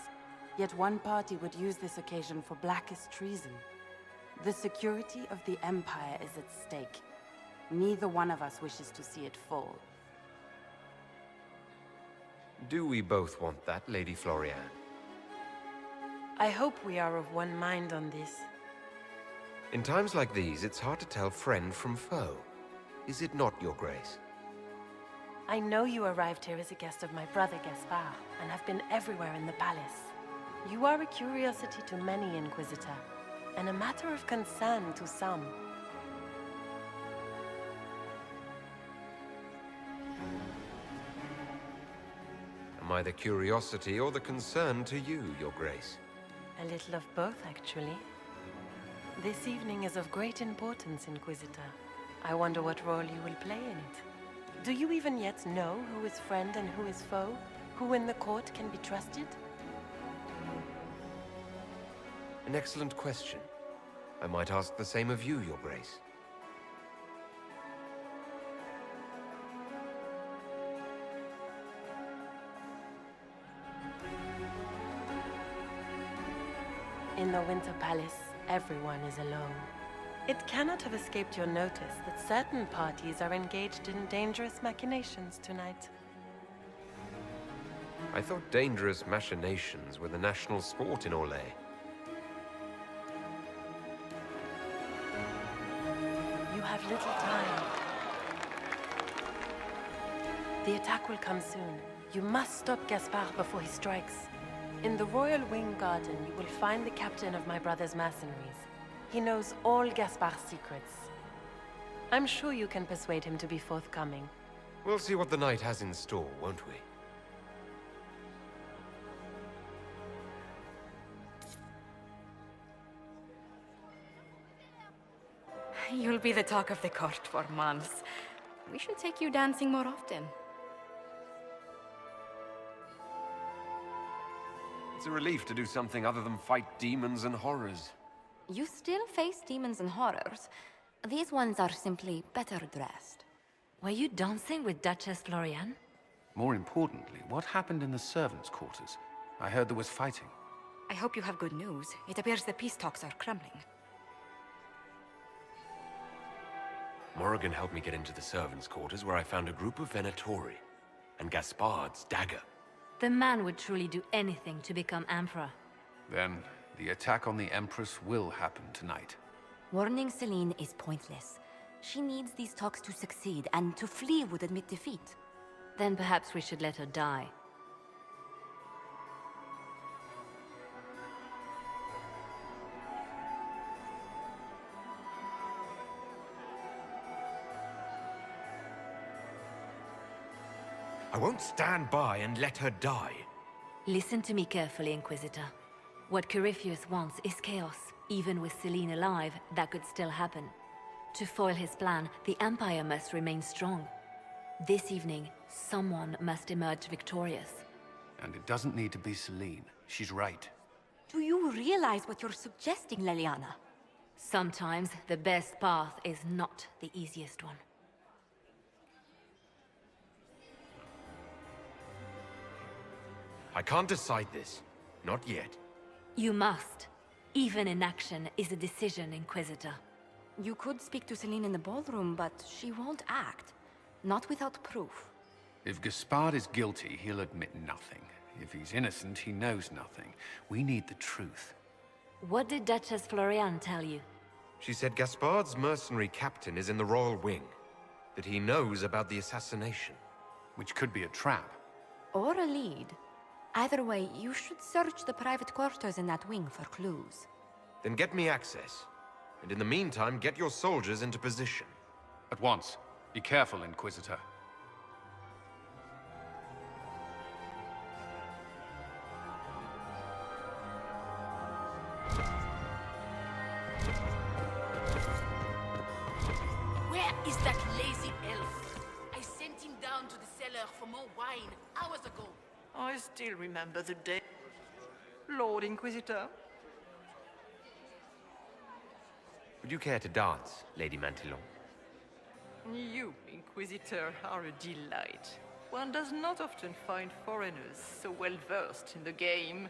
Yet one party would use this occasion for blackest treason. The security of the Empire is at stake. Neither one of us wishes to see it fall. Do we both want that, Lady Floriane? I hope we are of one mind on this. In times like these, it's hard to tell friend from foe. Is it not, Your Grace? I know you arrived here as a guest of my brother Gaspard, and have been everywhere in the palace. You are a curiosity to many, Inquisitor, and a matter of concern to some. Am I the curiosity or the concern to you, Your Grace? A little of both, actually. This evening is of great importance, Inquisitor. I wonder what role you will play in it. Do you even yet know who is friend and who is foe? Who in the court can be trusted? An excellent question. I might ask the same of you, Your Grace. In the Winter Palace, everyone is alone. It cannot have escaped your notice that certain parties are engaged in dangerous machinations tonight. I thought dangerous machinations were the national sport in Orlais. You have little time. The attack will come soon. You must stop Gaspard before he strikes. In the Royal Wing Garden, you will find the captain of my brother's mercenaries. He knows all Gaspard's secrets. I'm sure you can persuade him to be forthcoming. We'll see what the night has in store, won't we? You'll be the talk of the court for months. We should take you dancing more often. It's a relief to do something other than fight demons and horrors. You still face demons and horrors. These ones are simply better dressed. Were you dancing with Duchess Floriane? More importantly, what happened in the servants' quarters? I heard there was fighting. I hope you have good news. It appears the peace talks are crumbling. Morrigan helped me get into the servants' quarters where I found a group of Venatori and Gaspard's dagger. The man would truly do anything to become Emperor. Then, the attack on the Empress will happen tonight. Warning Celine is pointless. She needs these talks to succeed, and to flee would admit defeat. Then perhaps we should let her die. I won't stand by and let her die. Listen to me carefully, Inquisitor. What Corypheus wants is chaos. Even with Celine alive, that could still happen. To foil his plan, the Empire must remain strong. This evening, someone must emerge victorious. And it doesn't need to be Celine. She's right. Do you realize what you're suggesting, Leliana? Sometimes the best path is not the easiest one. I can't decide this. Not yet. You must. Even inaction is a decision, Inquisitor. You could speak to Celine in the ballroom, but she won't act. Not without proof. If Gaspard is guilty, he'll admit nothing. If he's innocent, he knows nothing. We need the truth. What did Duchess Florian tell you? She said Gaspard's mercenary captain is in the Royal Wing. That he knows about the assassination. Which could be a trap. Or a lead. Either way, you should search the private quarters in that wing for clues. Then get me access. And in the meantime, get your soldiers into position. At once. Be careful, Inquisitor. Where is that lazy elf? I sent him down to the cellar for more wine hours ago. I still remember the day. Lord Inquisitor. Would you care to dance, Lady Mantillon? You, Inquisitor, are a delight. One does not often find foreigners so well versed in the game.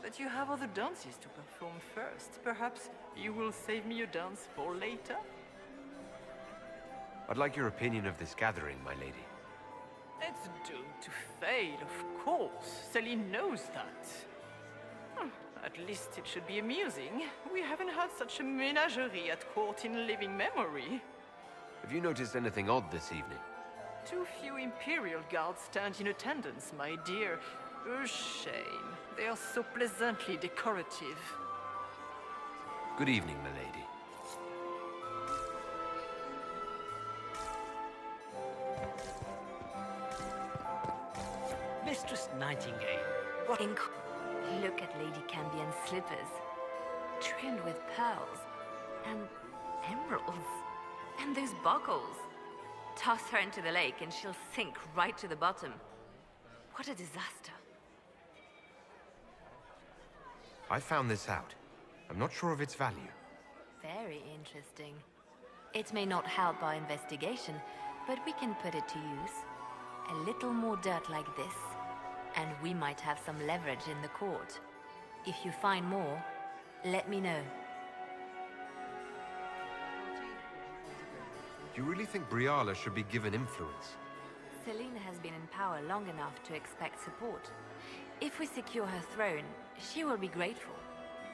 But you have other dances to perform first. Perhaps you will save me a dance for later? I'd like your opinion of this gathering, my lady. It's doomed to fail, of course. Celine knows that. At least it should be amusing. We haven't had such a menagerie at court in living memory. Have you noticed anything odd this evening? Too few Imperial guards stand in attendance, my dear. A shame. They are so pleasantly decorative. Good evening, my lady. Mistress Nightingale, What? Look at Lady Cambion's slippers. Trimmed with pearls. And emeralds. And those buckles. Toss her into the lake and she'll sink right to the bottom. What a disaster. I found this out. I'm not sure of its value. Very interesting. It may not help our investigation, but we can put it to use. A little more dirt like this, and we might have some leverage in the court. If you find more, let me know. Do you really think Briala should be given influence? Celine has been in power long enough to expect support. If we secure her throne, she will be grateful.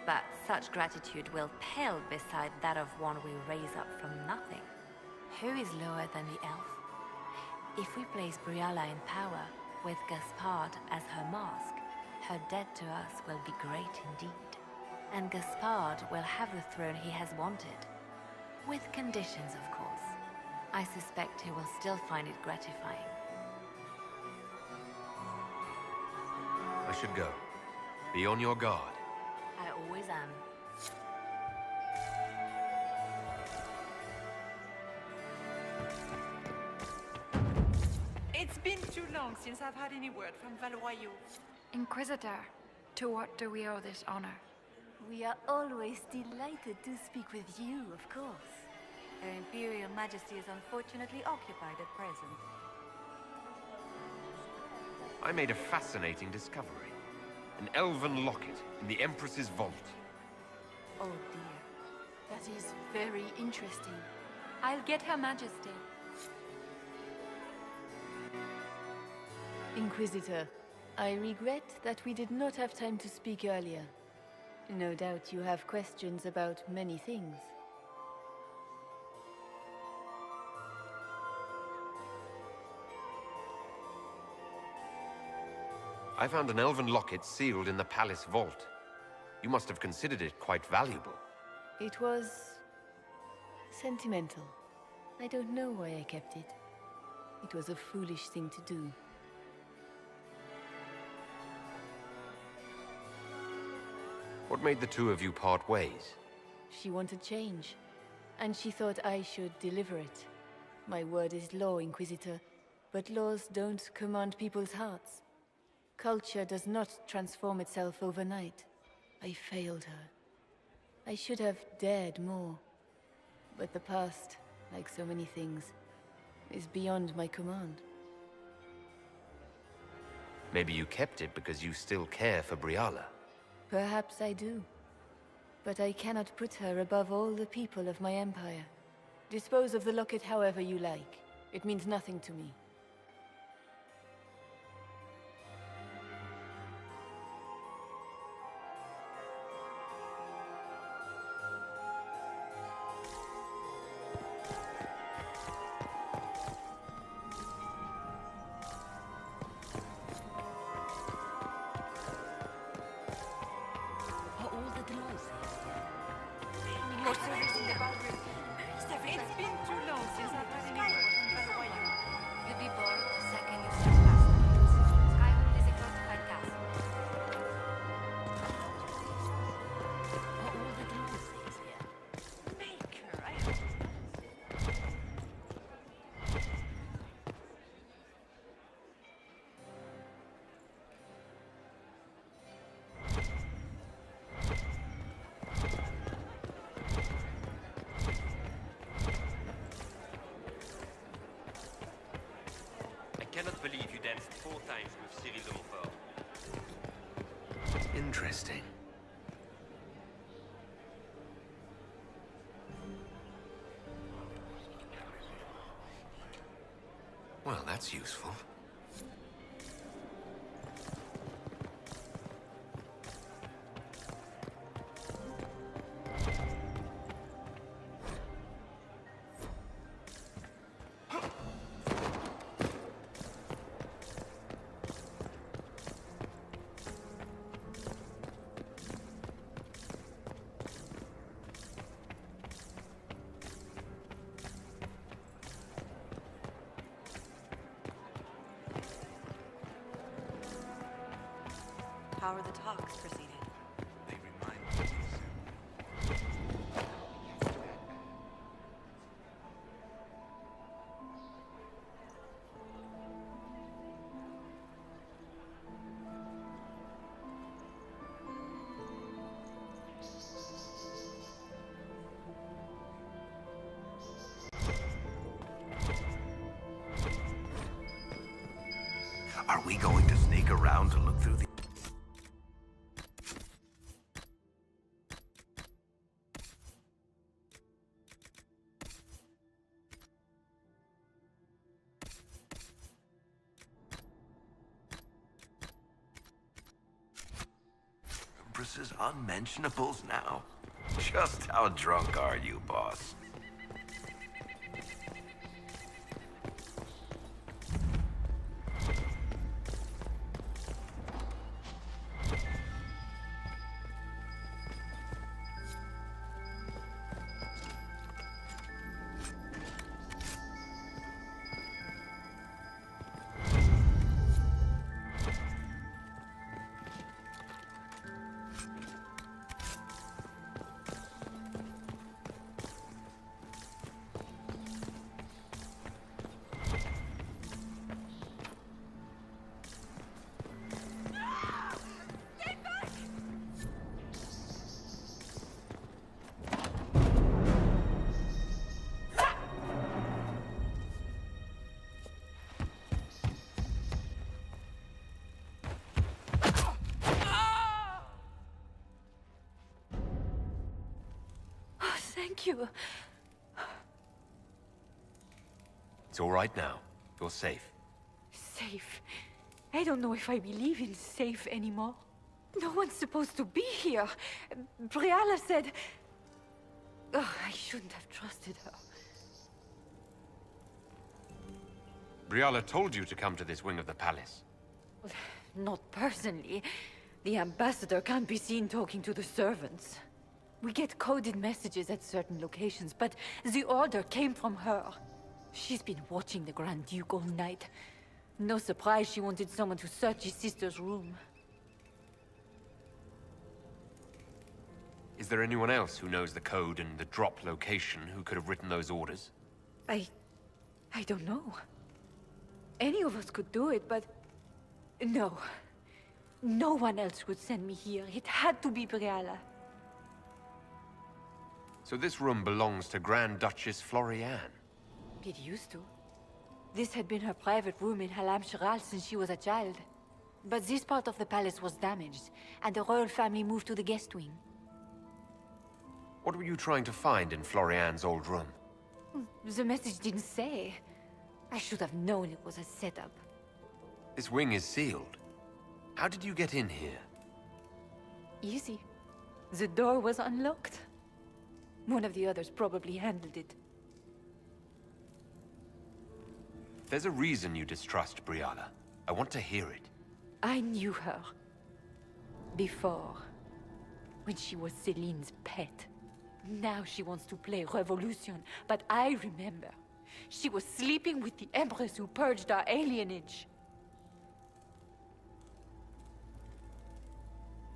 But such gratitude will pale beside that of one we raise up from nothing. Who is lower than the elf? If we place Briala in power, with Gaspard as her mask, her debt to us will be great indeed. And Gaspard will have the throne he has wanted. With conditions, of course. I suspect he will still find it gratifying. I should go. Be on your guard. I always am. It's been too long since I've had any word from Valroyaux. Inquisitor, to what do we owe this honor? We are always delighted to speak with you, of course. Her Imperial Majesty is unfortunately occupied at present. I made a fascinating discovery. An elven locket in the Empress's vault. Oh dear. That is very interesting. I'll get Her Majesty. Inquisitor, I regret that we did not have time to speak earlier. No doubt you have questions about many things. I found an elven locket sealed in the palace vault. You must have considered it quite valuable. It was sentimental. I don't know why I kept it. It was a foolish thing to do. What made the two of you part ways? She wanted change, and she thought I should deliver it. My word is law, Inquisitor, but laws don't command people's hearts. Culture does not transform itself overnight. I failed her. I should have dared more. But the past, like so many things, is beyond my command. Maybe you kept it because you still care for Briala. Perhaps I do. But I cannot put her above all the people of my empire. Dispose of the locket however you like. It means nothing to me. Interesting. Well, that's useful. How are the talks proceeding? They remind me Are we going to sneak around to look through the... Empress's unmentionables now? Just how drunk are you, boss? Thank you. It's all right now. You're safe. Safe? I don't know if I believe in safe anymore. No one's supposed to be here. Briala said... Oh, I shouldn't have trusted her. Briala told you to come to this wing of the palace. Not personally. The ambassador can't be seen talking to the servants. We get coded messages at certain locations, but the order came from her. She's been watching the Grand Duke all night. No surprise she wanted someone to search his sister's room. Is there anyone else who knows the code and the drop location who could have written those orders? I don't know. Any of us could do it, but... No. No one else would send me here. It had to be Briala. So this room belongs to Grand Duchess Florianne? It used to. This had been her private room in Halam Shiral since she was a child. But this part of the palace was damaged, and the royal family moved to the guest wing. What were you trying to find in Florianne's old room? The message didn't say. I should have known it was a setup. This wing is sealed. How did you get in here? Easy. The door was unlocked. One of the others probably handled it. There's a reason you distrust Briala. I want to hear it. I knew her. Before. When she was Celine's pet. Now she wants to play revolution, but I remember. She was sleeping with the Empress who purged our alienage.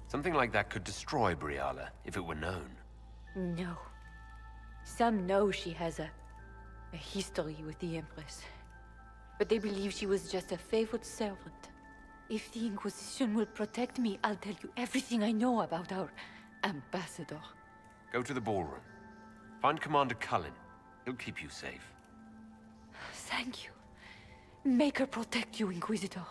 Something like that could destroy Briala, if it were known. No. Some know she has a history with the Empress. But they believe she was just a favorite servant. If the Inquisition will protect me, I'll tell you everything I know about our ambassador. Go to the ballroom. Find Commander Cullen. He'll keep you safe. Thank you. Make her protect you, Inquisitor.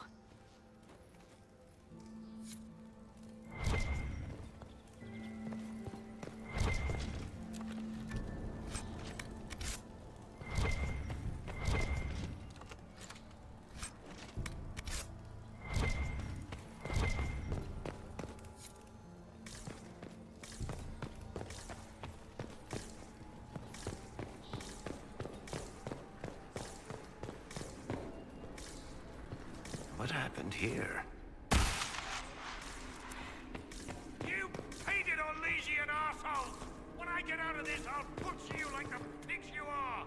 What happened here? You painted Orlesian assholes! When I get out of this, I'll butcher you like the pigs you are!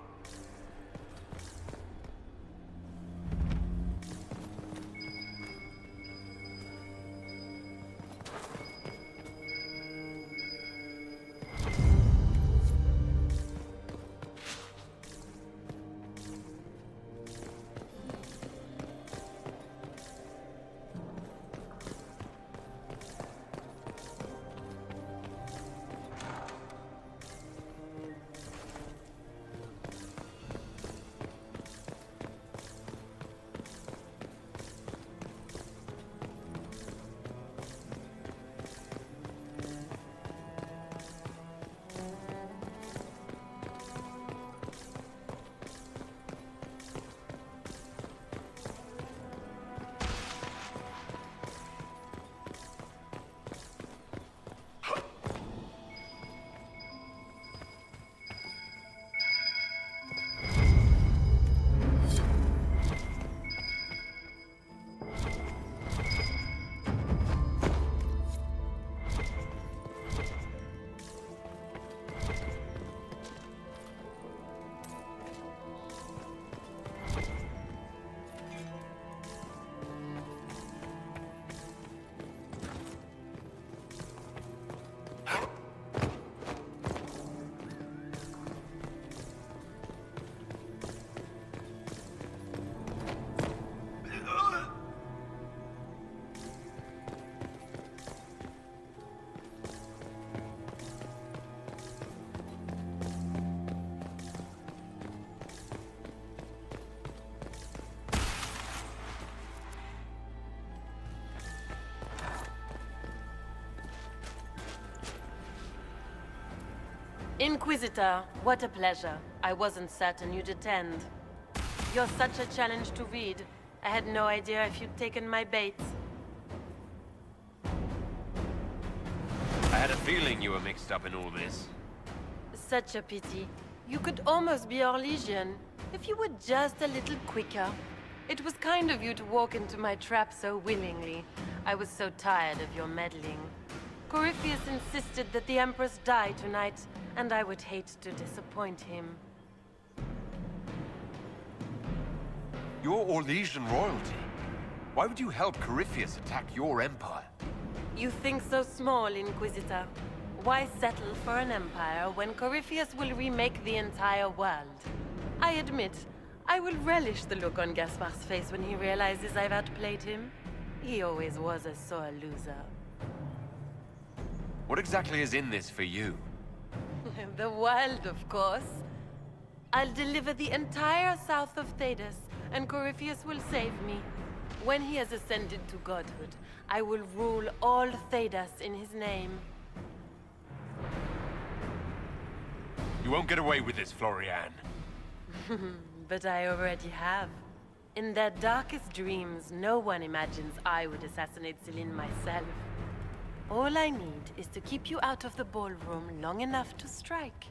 Inquisitor, what a pleasure. I wasn't certain you'd attend. You're such a challenge to read. I had no idea if you'd taken my bait. I had a feeling you were mixed up in all this. Such a pity. You could almost be Orlesian, if you were just a little quicker. It was kind of you to walk into my trap so willingly. I was so tired of your meddling. Corypheus insisted that the Empress die tonight, and I would hate to disappoint him. You're Orlesian royalty. Why would you help Corypheus attack your empire? You think so small, Inquisitor. Why settle for an empire when Corypheus will remake the entire world? I admit, I will relish the look on Gaspar's face when he realizes I've outplayed him. He always was a sore loser. What exactly is in this for you? The world, of course. I'll deliver the entire south of Thedas, and Corypheus will save me. When he has ascended to godhood, I will rule all Thedas in his name. You won't get away with this, Florian. But I already have. In their darkest dreams, no one imagines I would assassinate Celine myself. All I need is to keep you out of the ballroom long enough to strike.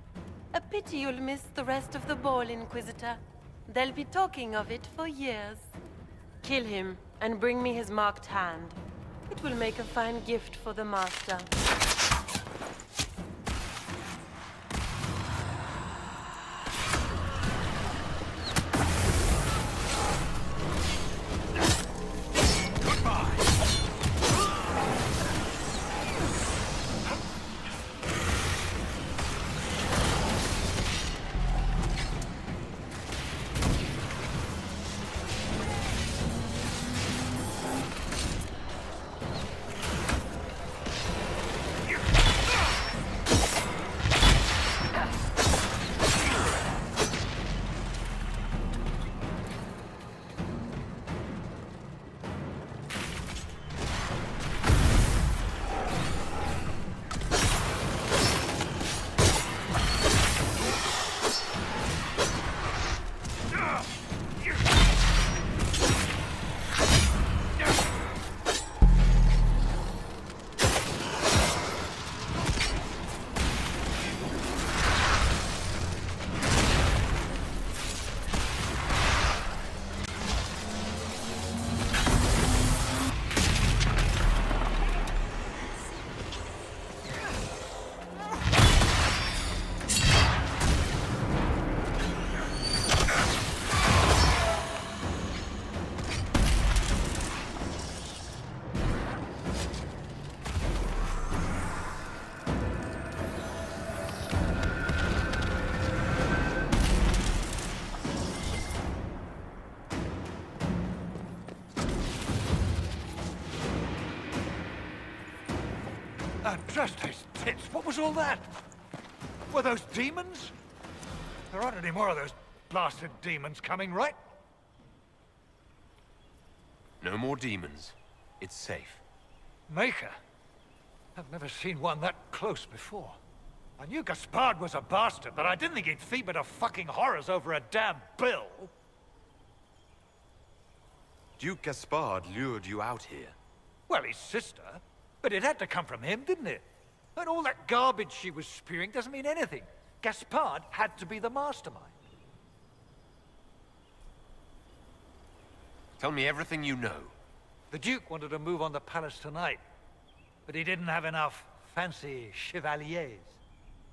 A pity you'll miss the rest of the ball, Inquisitor. They'll be talking of it for years. Kill him, and bring me his marked hand. It will make a fine gift for the Master. You Trust those tits. What was all that? Were those demons? There aren't any more of those blasted demons coming, right? No more demons. It's safe. Maker? I've never seen one that close before. I knew Gaspard was a bastard, but I didn't think he'd feed me to fucking horrors over a damn bill. Duke Gaspard lured you out here. Well, his sister. But it had to come from him, didn't it? And all that garbage she was spewing doesn't mean anything. Gaspard had to be the mastermind. Tell me everything you know. The Duke wanted to move on the palace tonight, but he didn't have enough fancy chevaliers.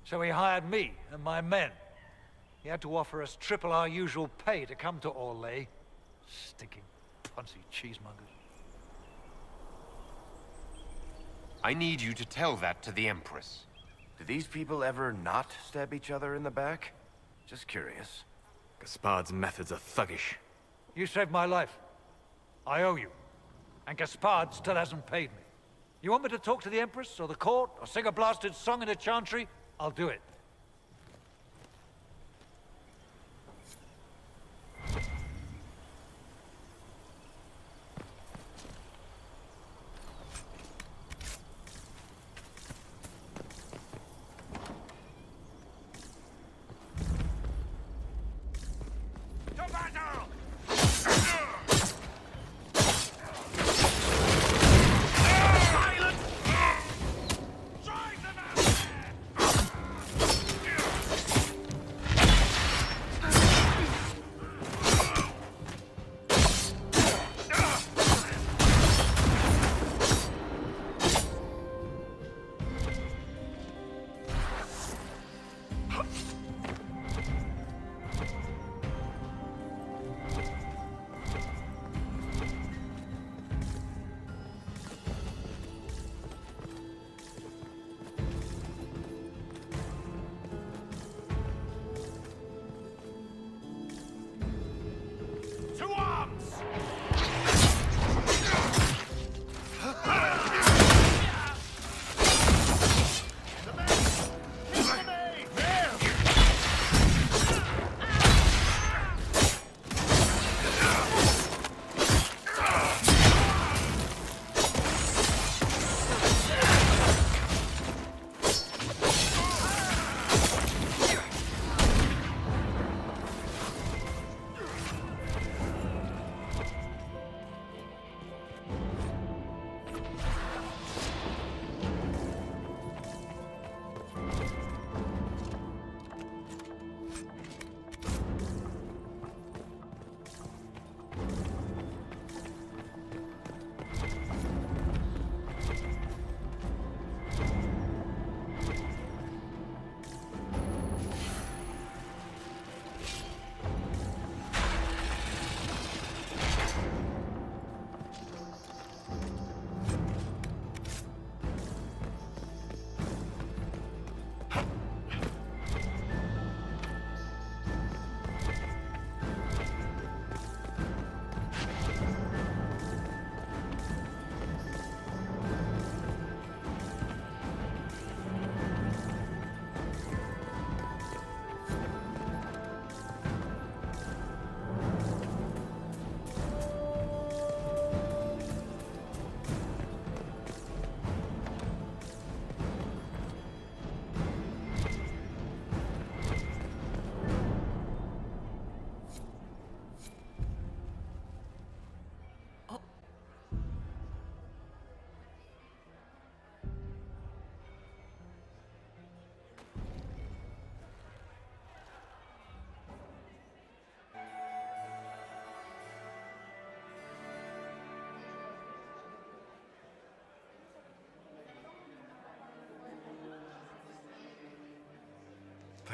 So he hired me and my men. He had to offer us triple our usual pay to come to Orlais. Stinking punsy cheesemongers. I need you to tell that to the Empress. Do these people ever not stab each other in the back? Just curious. Gaspard's methods are thuggish. You saved my life. I owe you. And Gaspard still hasn't paid me. You want me to talk to the Empress, or the court, or sing a blasted song in a chantry? I'll do it.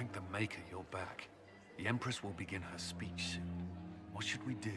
Thank the Maker you're back. The Empress will begin her speech soon. What should we do?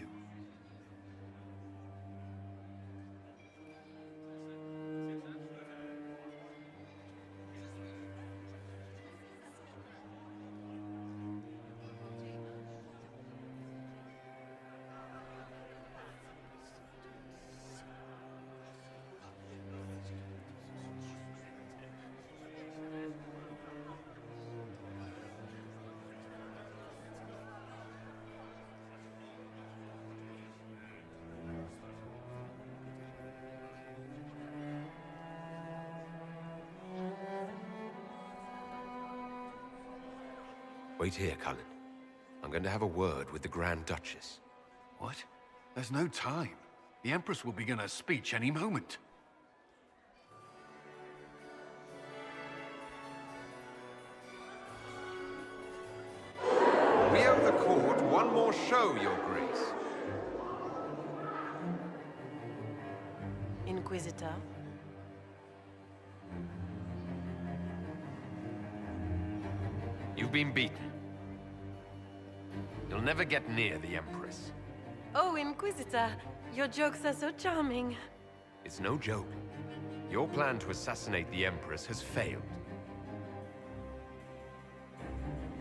Wait here, Cullen. I'm going to have a word with the Grand Duchess. What? There's no time. The Empress will begin her speech any moment. We owe the court one more show, Your Grace. Inquisitor? You've been beaten. You'll never get near the Empress. Oh, Inquisitor, your jokes are so charming. It's no joke. Your plan to assassinate the Empress has failed.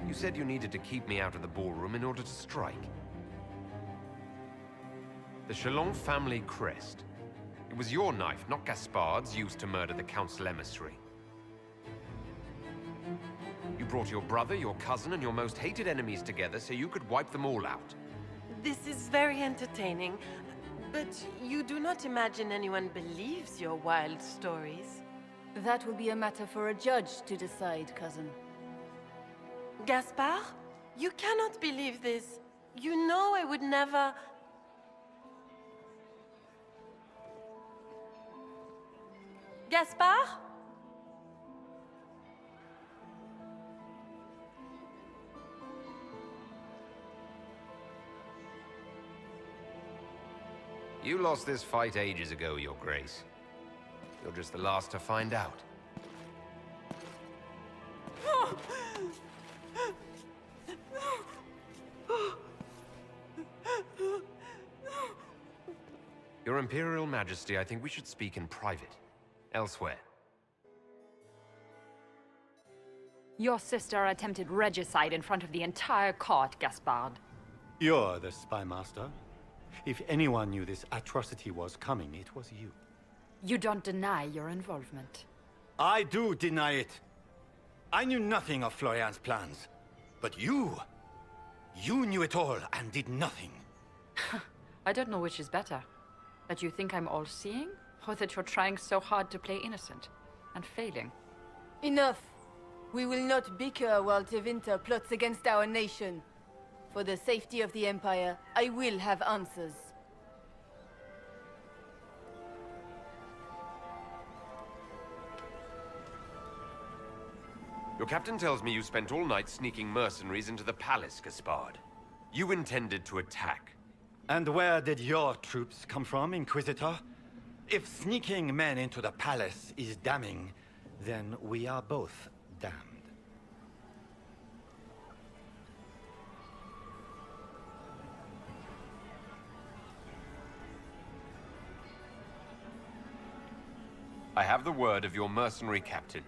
You said you needed to keep me out of the ballroom in order to strike. The Chalon family crest. It was your knife, not Gaspard's, used to murder the Council emissary. You brought your brother, your cousin, and your most hated enemies together so you could wipe them all out. This is very entertaining, but you do not imagine anyone believes your wild stories. That will be a matter for a judge to decide, cousin. Gaspard? You cannot believe this. You know I would never... Gaspard? You lost this fight ages ago, Your Grace. You're just the last to find out. Your Imperial Majesty, I think we should speak in private. Elsewhere. Your sister attempted regicide in front of the entire court, Gaspard. You're the spy master. If anyone knew this atrocity was coming, it was you. You don't deny your involvement. I do deny it. I knew nothing of Florian's plans. But you knew it all and did nothing. I don't know which is better. That you think I'm all-seeing, or that you're trying so hard to play innocent and failing. Enough. We will not bicker while Tevinter plots against our nation. For the safety of the Empire, I will have answers. Your captain tells me you spent all night sneaking mercenaries into the palace, Gaspard. You intended to attack. And where did your troops come from, Inquisitor? If sneaking men into the palace is damning, then we are both damned. I have the word of your mercenary captain.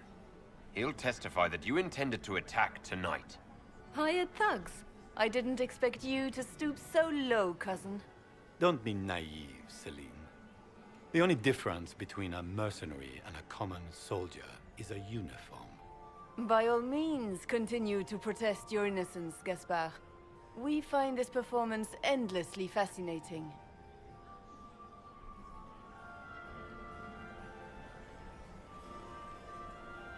He'll testify that you intended to attack tonight. Hired thugs. I didn't expect you to stoop so low, cousin. Don't be naive, Celine. The only difference between a mercenary and a common soldier is a uniform. By all means, continue to protest your innocence, Gaspard. We find this performance endlessly fascinating.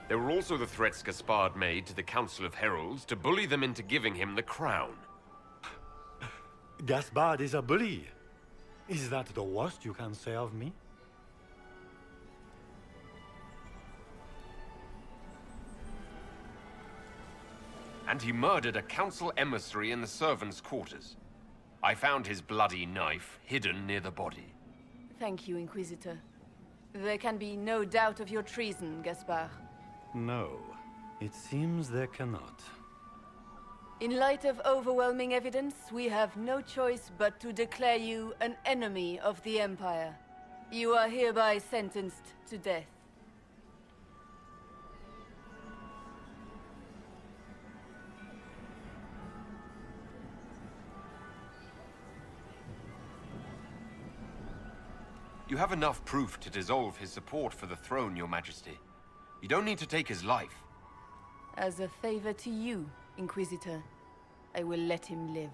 There were also the threats Gaspard made to the Council of Heralds to bully them into giving him the crown. Gaspard is a bully. Is that the worst you can say of me? And he murdered a council emissary in the servants' quarters. I found his bloody knife hidden near the body. Thank you, Inquisitor. There can be no doubt of your treason, Gaspard. No, it seems there cannot. In light of overwhelming evidence, we have no choice but to declare you an enemy of the Empire. You are hereby sentenced to death. You have enough proof to dissolve his support for the throne, Your Majesty. You don't need to take his life. As a favor to you, Inquisitor, I will let him live.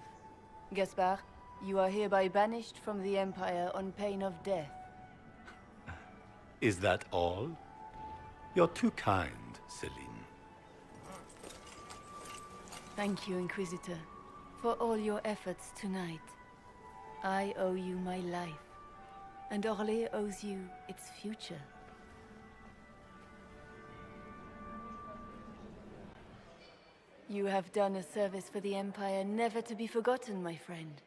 Gaspard, you are hereby banished from the Empire on pain of death. Is that all? You're too kind, Celine. Thank you, Inquisitor, for all your efforts tonight. I owe you my life, and Orlais owes you its future. You have done a service for the Empire never to be forgotten, my friend.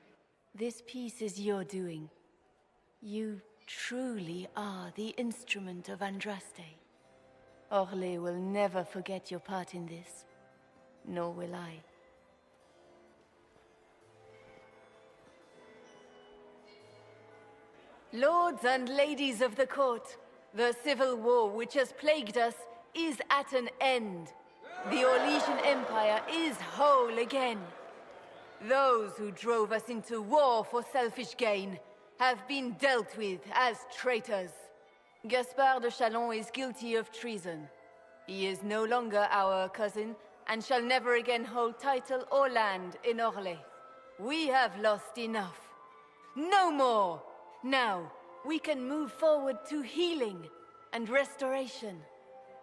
This piece is your doing. You truly are the instrument of Andraste. Orlais will never forget your part in this, nor will I. Lords and ladies of the court, the civil war which has plagued us is at an end. The Orlesian Empire is whole again. Those who drove us into war for selfish gain have been dealt with as traitors. Gaspard de Chalon is guilty of treason. He is no longer our cousin and shall never again hold title or land in Orlais. We have lost enough. No more! Now, we can move forward to healing and restoration.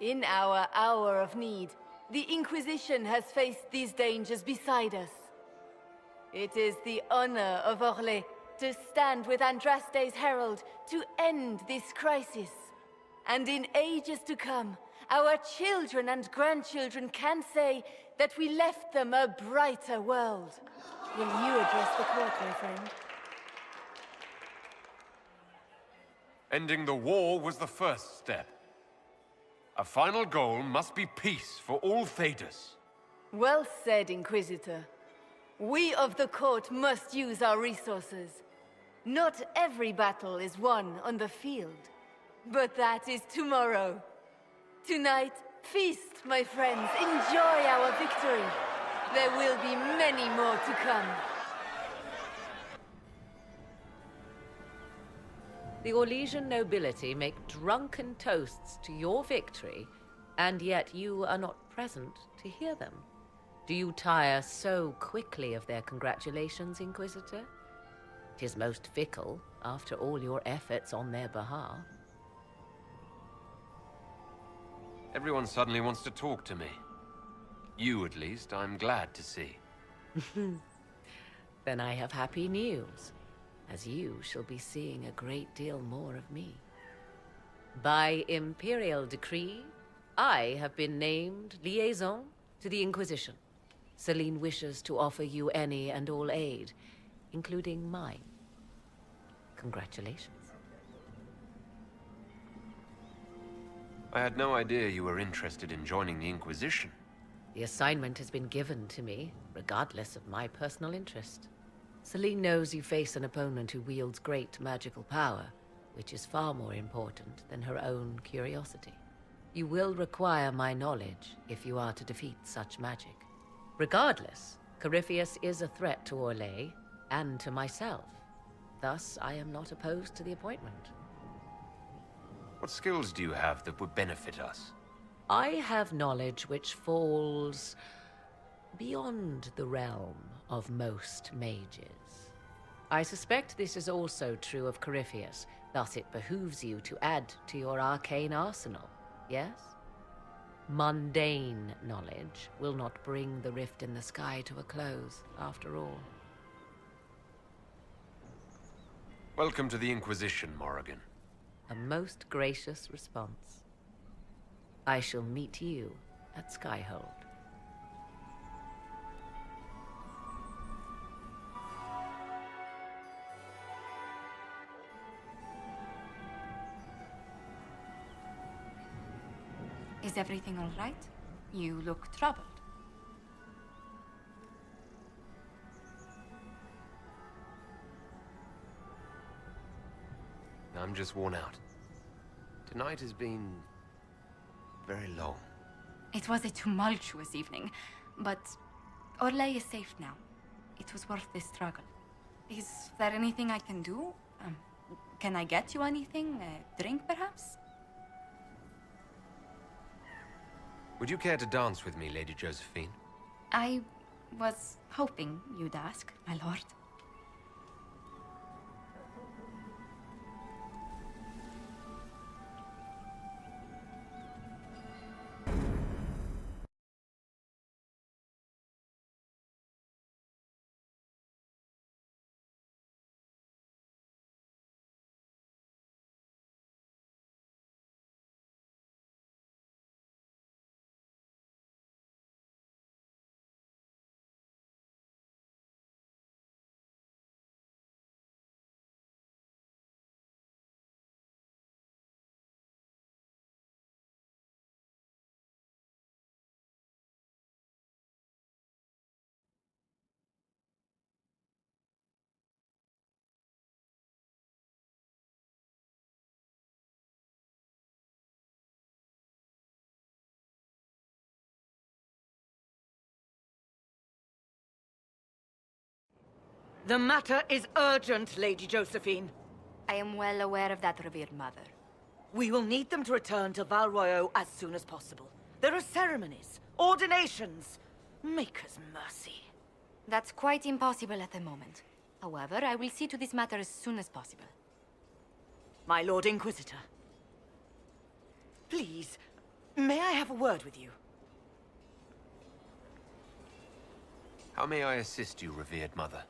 In our hour of need, the Inquisition has faced these dangers beside us. It is the honor of Orlais to stand with Andraste's herald to end this crisis. And in ages to come, our children and grandchildren can say that we left them a brighter world. Will you address the court, my friend? Ending the war was the first step. A final goal must be peace for all Thedas. Well said, Inquisitor. We of the court must use our resources. Not every battle is won on the field, but that is tomorrow. Tonight, feast, my friends. Enjoy our victory. There will be many more to come. The Orlesian nobility make drunken toasts to your victory, and yet you are not present to hear them. Do you tire so quickly of their congratulations, Inquisitor? 'Tis most fickle, after all your efforts on their behalf. Everyone suddenly wants to talk to me. You, at least, I'm glad to see. Then I have happy news, as you shall be seeing a great deal more of me. By imperial decree, I have been named liaison to the Inquisition. Celine wishes to offer you any and all aid, including mine. Congratulations. I had no idea you were interested in joining the Inquisition. The assignment has been given to me, regardless of my personal interest. Celine knows you face an opponent who wields great magical power, which is far more important than her own curiosity. You will require my knowledge if you are to defeat such magic. Regardless, Corypheus is a threat to Orlais and to myself. Thus, I am not opposed to the appointment. What skills do you have that would benefit us? I have knowledge which falls beyond the realm of most mages. I suspect this is also true of Corypheus, thus it behooves you to add to your arcane arsenal, yes? Mundane knowledge will not bring the rift in the sky to a close, after all. Welcome to the Inquisition, Morrigan. A most gracious response. I shall meet you at Skyhold. Is everything all right? You look troubled. I'm just worn out. Tonight has been very long. It was a tumultuous evening, but Orlais is safe now. It was worth the struggle. Is there anything I can do? Can I get you anything? A drink, perhaps? Would you care to dance with me, Lady Josephine? I was hoping you'd ask, my lord. The matter is urgent, Lady Josephine. I am well aware of that, revered mother. We will need them to return to Val Royeaux as soon as possible. There are ceremonies, ordinations. Make us mercy. That's quite impossible at the moment. However, I will see to this matter as soon as possible. My Lord Inquisitor. Please, may I have a word with you? How may I assist you, revered mother?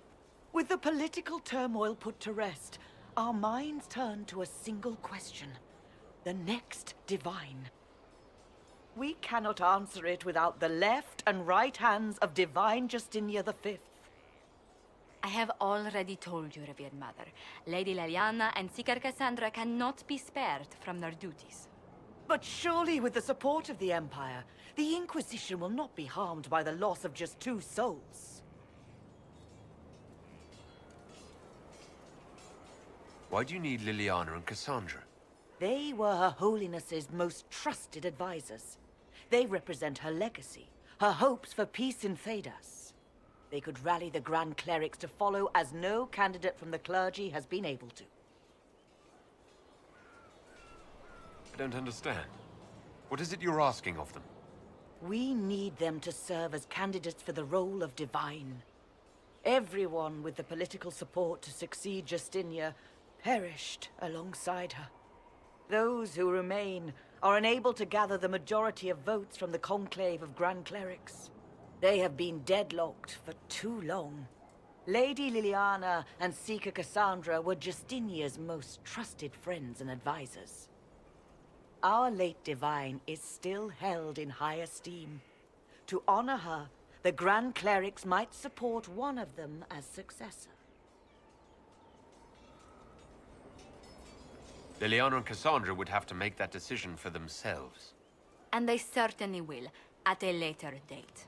With the political turmoil put to rest, our minds turn to a single question. The next divine. We cannot answer it without the left and right hands of Divine Justinia V. I have already told you, revered mother. Lady Leliana and Seeker Cassandra cannot be spared from their duties. But surely with the support of the Empire, the Inquisition will not be harmed by the loss of just 2 souls. Why do you need Liliana and Cassandra? They were Her Holiness's most trusted advisors. They represent her legacy, her hopes for peace in Thedas. They could rally the Grand Clerics to follow as no candidate from the clergy has been able to. I don't understand. What is it you're asking of them? We need them to serve as candidates for the role of Divine. Everyone with the political support to succeed Justinia perished alongside her. Those who remain are unable to gather the majority of votes from the conclave of Grand Clerics. They have been deadlocked for too long. Lady Liliana and Seeker Cassandra were Justinia's most trusted friends and advisors. Our late Divine is still held in high esteem. To honor her, the Grand Clerics might support one of them as successor. Liliana and Cassandra would have to make that decision for themselves. And they certainly will, at a later date.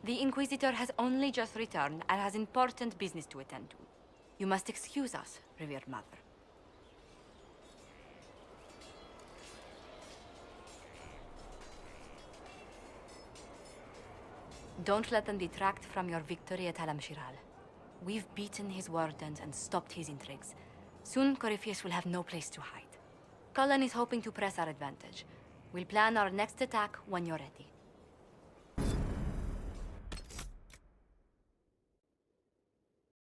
The Inquisitor has only just returned and has important business to attend to. You must excuse us, revered mother. Don't let them detract from your victory at Alam Shiral. We've beaten his wardens and stopped his intrigues. Soon, Corypheus will have no place to hide. Cullen is hoping to press our advantage. We'll plan our next attack when you're ready.